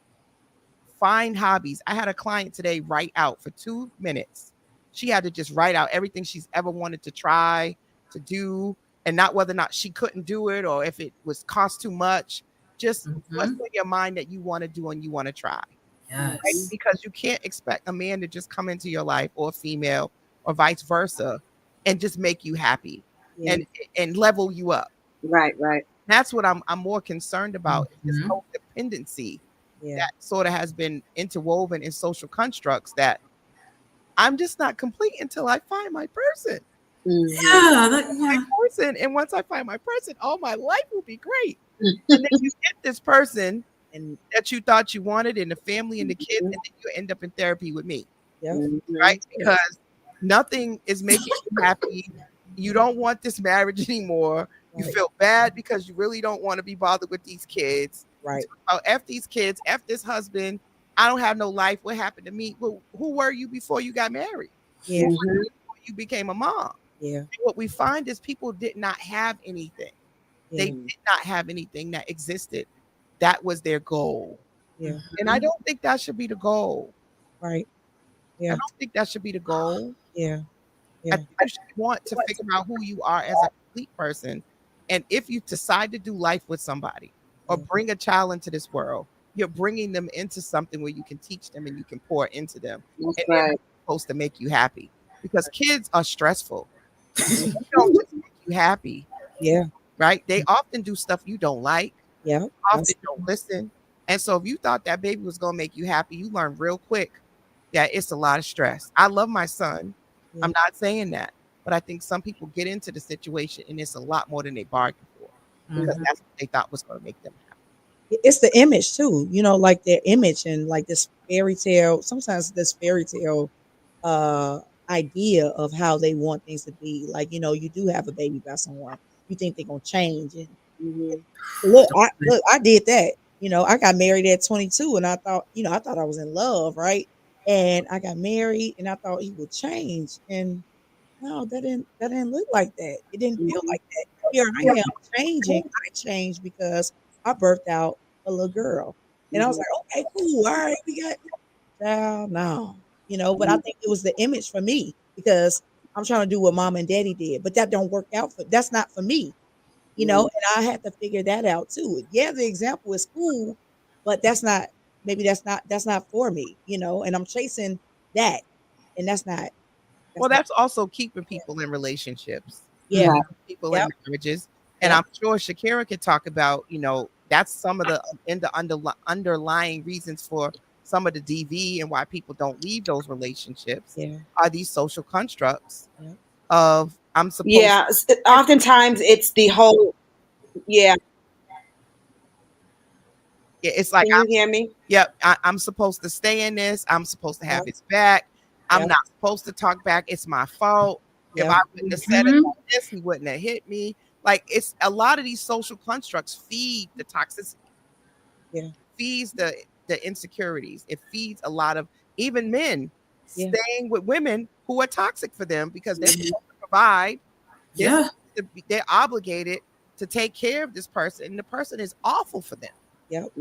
Find hobbies. I had a client today write out for 2 minutes. She had to just write out everything she's ever wanted to try to do, and not whether or not she couldn't do it or if it was cost too much. Just what's in your mind that you want to do and you want to try. Yes. Right? Because you can't expect a man to just come into your life, or a female, or vice versa, and just make you happy and level you up. Right. Right. That's what I'm more concerned about. This whole dependency that sort of has been interwoven in social constructs, that I'm just not complete until I find my person. My person. And once I find my person, all my life will be great. And then you get this person and that you thought you wanted, and the family and the kids, and then you end up in therapy with me. Yeah. Right? Because nothing is making you happy. You don't want this marriage anymore. You feel bad because you really don't want to be bothered with these kids. Right. Oh, F these kids, F this husband. I don't have no life. What happened to me? Well, who were you before you got married? Yeah. Before you became a mom? Yeah. And what we find is people did not have anything. They did not have anything that existed. That was their goal. Yeah. And I don't think that should be the goal. Right. Yeah. I don't think that should be the goal. Yeah. I think you should want to figure out who you are as a complete person. And if you decide to do life with somebody or bring a child into this world, you're bringing them into something where you can teach them and you can pour into them. That's and right. they're supposed to make you happy, because kids are stressful. They don't just make you happy. Yeah. Right? They often do stuff you don't like. Yeah. Often don't listen. And so if you thought that baby was going to make you happy, you learn real quick that it's a lot of stress. I love my son. I'm not saying that, but I think some people get into the situation and it's a lot more than they bargained for, because that's what they thought was going to make them happy. It's the image too, you know, like their image, and like this fairy tale, sometimes this fairy tale idea of how they want things to be. Like, you know, you do have a baby by someone, you think they're gonna change. And look, I did that. You know, I got married at 22, and I thought I was in love, right? and I got married, and I thought he would change, and no, that didn't look like that. It didn't feel Mhm. like that. Here I am changing. I changed because I birthed out a little girl, and I was Mhm. like, okay, cool, all right, we got child, no, but I think it was the image for me because I'm trying to do what mom and daddy did, but that don't work out for that's not for me, Mhm. and I had to figure that out too. Yeah, the example is cool, but that's not for me, and I'm chasing that, and Well, that's not that's also keeping yeah. people in relationships, Yeah. Right. people in Yep. marriages. And Yep. I'm sure Shakera could talk about, that's some of the underlying reasons for some of the DV and why people don't leave those relationships Yeah. are these social constructs Yep. of I'm supposed Yeah. Oftentimes it's the whole. Yeah. it's like Can you hear me? yep, I'm supposed to stay in this. I'm supposed to have Yep. his back. I'm Yep. not supposed to talk back. It's my fault. If Yep. I wouldn't have said it Mhm. like this, he wouldn't have hit me. Like it's a lot of these social constructs feed the toxicity, Yeah. feeds the insecurities. It feeds a lot of even men Yeah. staying with women who are toxic for them because they're Mhm. supposed to provide. Yeah. They're obligated to take care of this person, and the person is awful for them. Yep.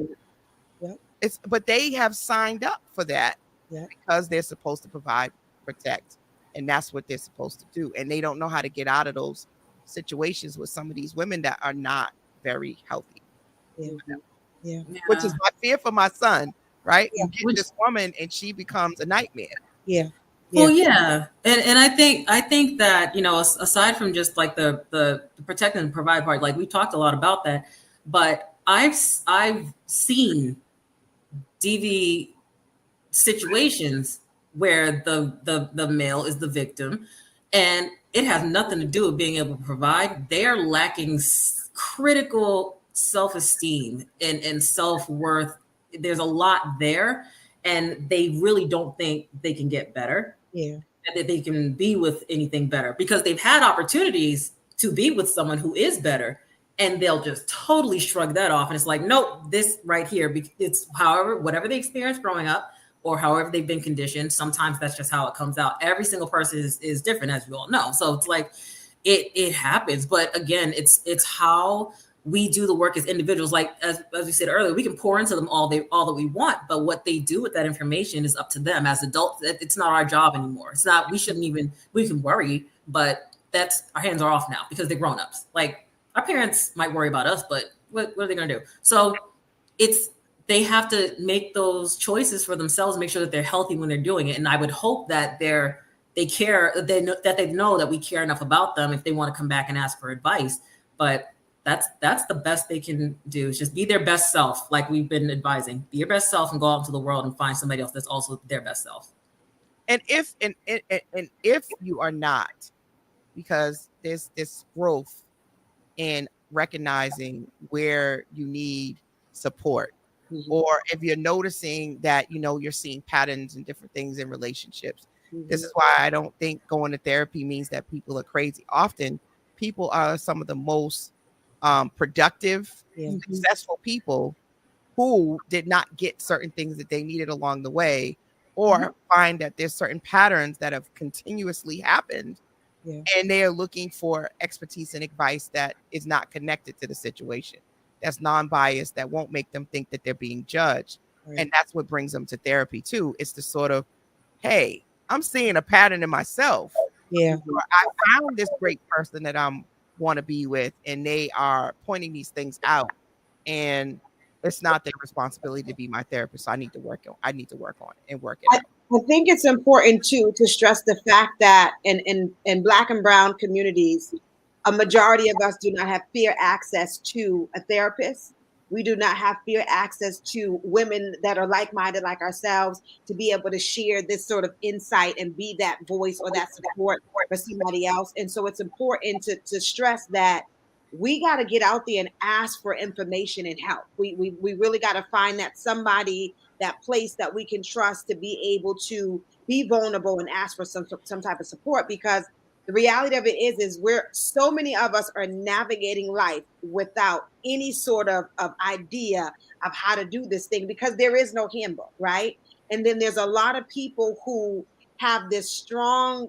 Yep. But they have signed up for that Yep. because they're supposed to provide, protect, and that's what they're supposed to do. And they don't know how to get out of those situations with some of these women that are not very healthy, Yeah. Mhm. Yeah. which is Yeah. my fear for my son, right? Yeah. You get Which this woman and she becomes a nightmare. Yeah. Well, Yeah. yeah, and I think that aside from just like the protect and provide part, like we talked a lot about that, but I've seen DV situations where the male is the victim, and it has nothing to do with being able to provide. They are lacking critical self esteem and self worth. There's a lot there, and they really don't think they can get better, Yeah. that they can be with anything better because they've had opportunities to be with someone who is better, and they'll just totally shrug that off, and it's like, nope, this right here, it's however whatever they experienced growing up or however they've been conditioned. Sometimes that's just how it comes out. Every single person is different, as we all know, so it's like it happens. But again, it's how we do the work as individuals. Like as we said earlier, we can pour into them all that we want, but what they do with that information is up to them. As adults, it's not our job anymore. It's not. We shouldn't even. We can worry, but that's our hands are off now because they're grown ups. Like our parents might worry about us, but what are they going to do? So it's they have to make those choices for themselves, make sure that they're healthy when they're doing it. And I would hope that they care, that they know that we care enough about them if they want to come back and ask for advice. But that's the best they can do, is just be their best self, like we've been advising. Be your best self and go out into the world and find somebody else that's also their best self. And if you are not, because there's this growth in recognizing where you need support, Mhm. or if you're noticing that you're seeing patterns and different things in relationships. This Mhm. is why I don't think going to therapy means that people are crazy. Often people are some of the most productive, Yeah. Mhm. successful people who did not get certain things that they needed along the way, or find that there's certain patterns that have continuously happened, Yeah. and they are looking for expertise and advice that is not connected to the situation, that's non-biased, that won't make them think that they're being judged. And Right. that's what brings them to therapy too. It's the sort of, hey, I'm seeing a pattern in myself, Yeah. Mhm. or I found this great person that I'm want to be with, and they are pointing these things out, and it's not their responsibility to be my therapist. So I need to work on it and work it I, out. I think it's important too to stress the fact that in Black and Brown communities, a majority of us do not have fair access to a therapist. We do not have fair access to women that are like-minded like ourselves to be able to share this sort of insight and be that voice or that support for somebody else. And so it's important to stress that we got to get out there and ask for information and help. We really got to find that somebody, that place that we can trust to be able to be vulnerable and ask for some type of support, because the reality of it is we're so many of us are navigating life without any sort of idea of how to do this thing because there is no handbook, right? And then there's a lot of people who have this strong,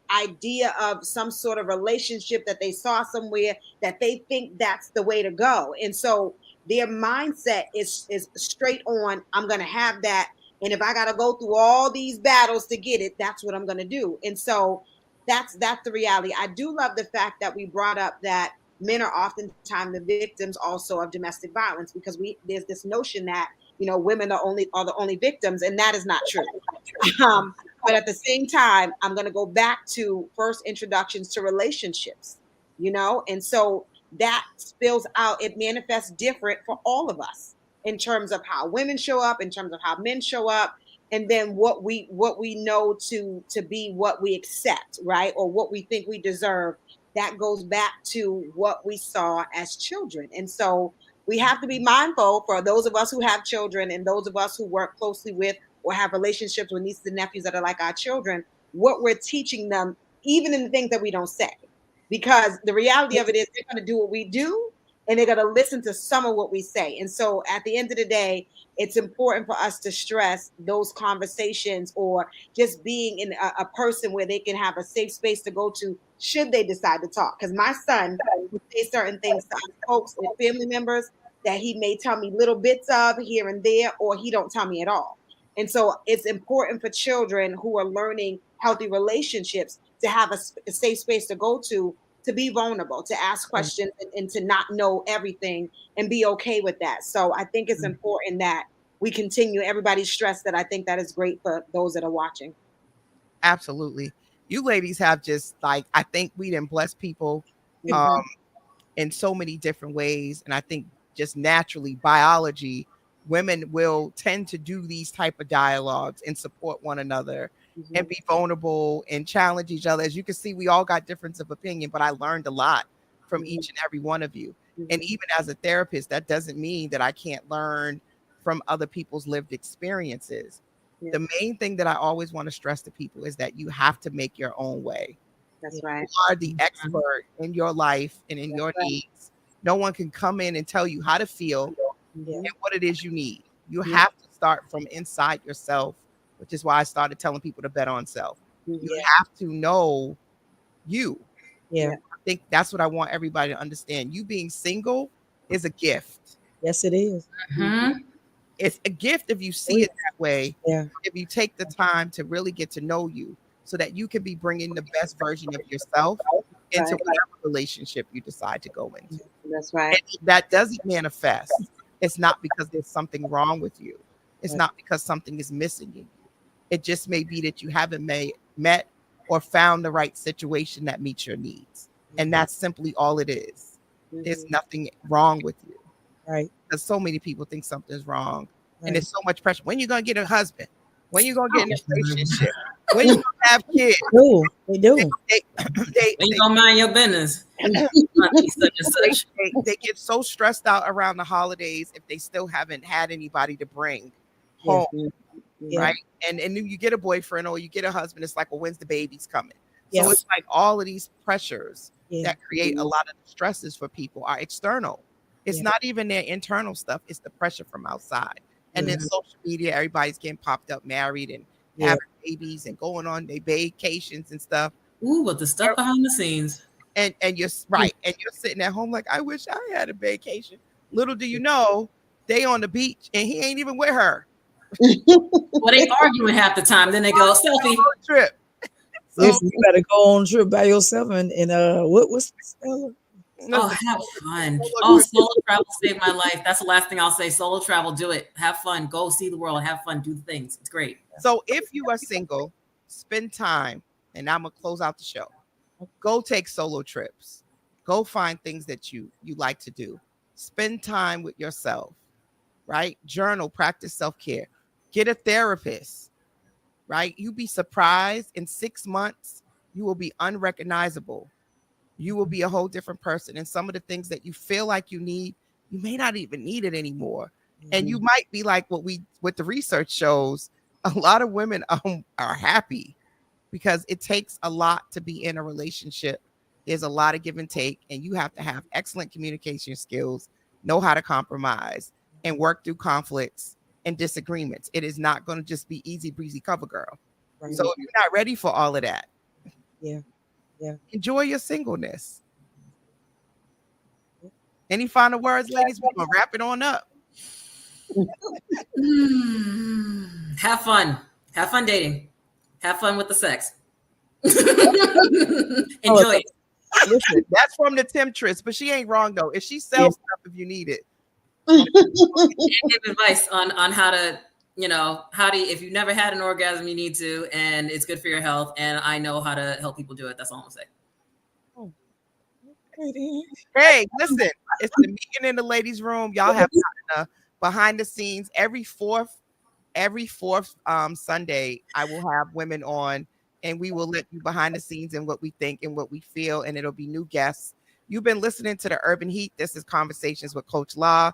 idea of some sort of relationship that they saw somewhere that they think that's the way to go. And so their mindset is straight on, I'm going to have that. And if I got to go through all these battles to get it, that's what I'm going to do. And so that's the reality. I do love the fact that we brought up that men are oftentimes the victims also of domestic violence, because there's this notion that women are the only victims, and that is not true. But at the same time, I'm going to go back to first introductions to relationships, and so that spills out. It manifests different for all of us in terms of how women show up, in terms of how men show up, and then what we know to be what we accept, right, or what we think we deserve. That goes back to what we saw as children. And so we have to be mindful, for those of us who have children and those of us who work closely with or have relationships with nieces and nephews that are like our children, what we're teaching them, even in the things that we don't say. Because the reality of it is, they're going to do what we do, and they're going to listen to some of what we say. And so at the end of the day, it's important for us to stress those conversations, or just being in a person where they can have a safe space to go to should they decide to talk. Because my son will say certain things to folks and family members that he may tell me little bits of here and there, or he don't tell me at all. And so it's important for children who are learning healthy relationships to have a safe space to go to be vulnerable, to ask questions, and to not know everything, and be okay with that. So I think it's important that we continue. Everybody's stressed that. I think that is great for those that are watching. Absolutely. You ladies have just, like, I think we didn't bless people in so many different ways. And I think just naturally, biology, women will tend to do these type of dialogues and support one another and be vulnerable and challenge each other. As you can see, we all got difference of opinion, but I learned a lot from each and every one of you. And even as a therapist, that doesn't mean that I can't learn from other people's lived experiences. The main thing that I always want to stress to people is that you have to make your own way. That's right. You are the expert in your life and in your needs. No one can come in and tell you how to feel and what it is you need. You have to start from inside yourself, which is why I started telling people to bet on self. You have to know you. Yeah. I think that's what I want everybody to understand. You being single is a gift. Yes, it is. It's a gift if you see it that way. Yeah. If you take the time to really get to know you, so that you can be bringing the best version of yourself into whatever relationship you decide to go into. That's right. And that doesn't manifest. It's not because there's something wrong with you. It's not because something is missing in you. It just may be that you haven't met or found the right situation that meets your needs. And that's simply all it is. There's nothing wrong with you. Right. Because so many people think something's wrong. And there's so much pressure. When you going to get a husband? When you going to get in a relationship? When you going to have kids? They do. When you gonna mind your business? They get so stressed out around the holidays if they still haven't had anybody to bring home, right? And then you get a boyfriend or you get a husband. It's like, well, when's the baby's coming? So it's like all of these pressures that create a lot of the stresses for people are external. It's not even their internal stuff. It's the pressure from outside. And then social media, everybody's getting popped up, married and having babies and going on their vacations and stuff. Ooh, but the stuff behind the scenes. And you're right. And you're sitting at home like, I wish I had a vacation. Little do you know, they on the beach and he ain't even with her. Well, they arguing half the time. Then they go, selfie. Trip. So, Listen, you better go on a trip by yourself and what's the spell? Oh, have fun. Oh, solo travel saved my life. That's the last thing I'll say. Solo travel, do it. Have fun. Go see the world. Have fun. Do the things. It's great. So if you are single, spend time, and I'm going to close out the show. Go take solo trips. Go find things that you like to do. Spend time with yourself, right? Journal, practice self-care. Get a therapist, right? You'd be surprised in 6 months, you will be unrecognizable. You will be a whole different person. And some of the things that you feel like you need, you may not even need it anymore. And you might be like what the research shows, a lot of women are happy because it takes a lot to be in a relationship. There's a lot of give and take, and you have to have excellent communication skills, know how to compromise and work through conflicts and disagreements. It is not going to just be easy breezy cover girl. Right. So if you're not ready for all of that, Yeah. enjoy your singleness. Any final words, ladies? We're going to wrap it on up. Have fun. Have fun dating. Have fun with the sex. Enjoy it. Listen, that's from the Temptress, but she ain't wrong though. If she sells stuff, if you need it, And give advice on how to, how do you, if you've never had an orgasm, you need to, and it's good for your health. And I know how to help people do it. That's all I'm gonna say. hey, listen, it's the meeting in the ladies' room. Y'all have gotten behind the scenes every fourth Sunday. I will have women on, and we will let you behind the scenes and what we think and what we feel, and it'll be new guests. You've been listening to the Urban Heat. This is Conversations with Coach Law.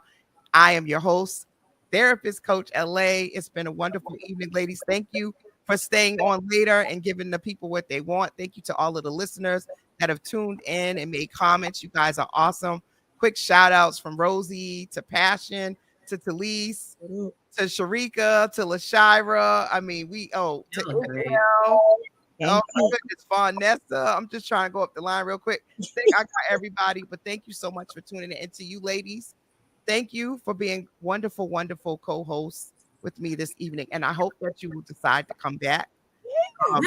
I am your host, therapist Coach LA. It's been a wonderful evening, ladies. Thank you for staying on later and giving the people what they want. Thank you to all of the listeners that have tuned in and made comments. You guys are awesome. Quick shout outs from Rosie to Passion to Talise to Sharika to LaShira. I mean, to Israel. Oh my goodness, Vanessa. I'm just trying to go up the line real quick. I think I got everybody, but thank you so much for tuning in. And to you ladies, thank you for being wonderful, wonderful co-hosts with me this evening. And I hope that you will decide to come back. Of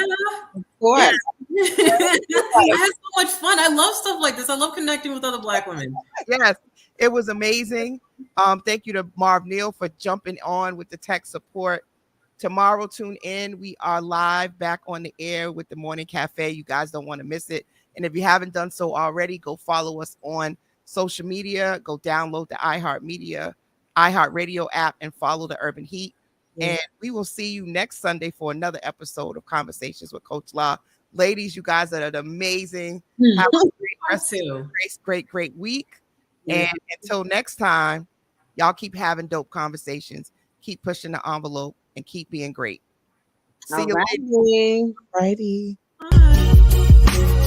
course. I had so much fun. I love stuff like this. I love connecting with other Black women. Yes, it was amazing. Thank you to Marv Neal for jumping on with the tech support. Tomorrow, tune in. We are live back on the air with the Morning Cafe. You guys don't want to miss it. And if you haven't done so already, go follow us on social media. Go download the iHeartRadio app and follow the Urban Heat. And we will see you next Sunday for another episode of Conversations with Coach Law. Ladies, you guys are amazing. Have a great week. And until next time, y'all keep having dope conversations. Keep pushing the envelope and keep being great. See you later. Righty. Bye.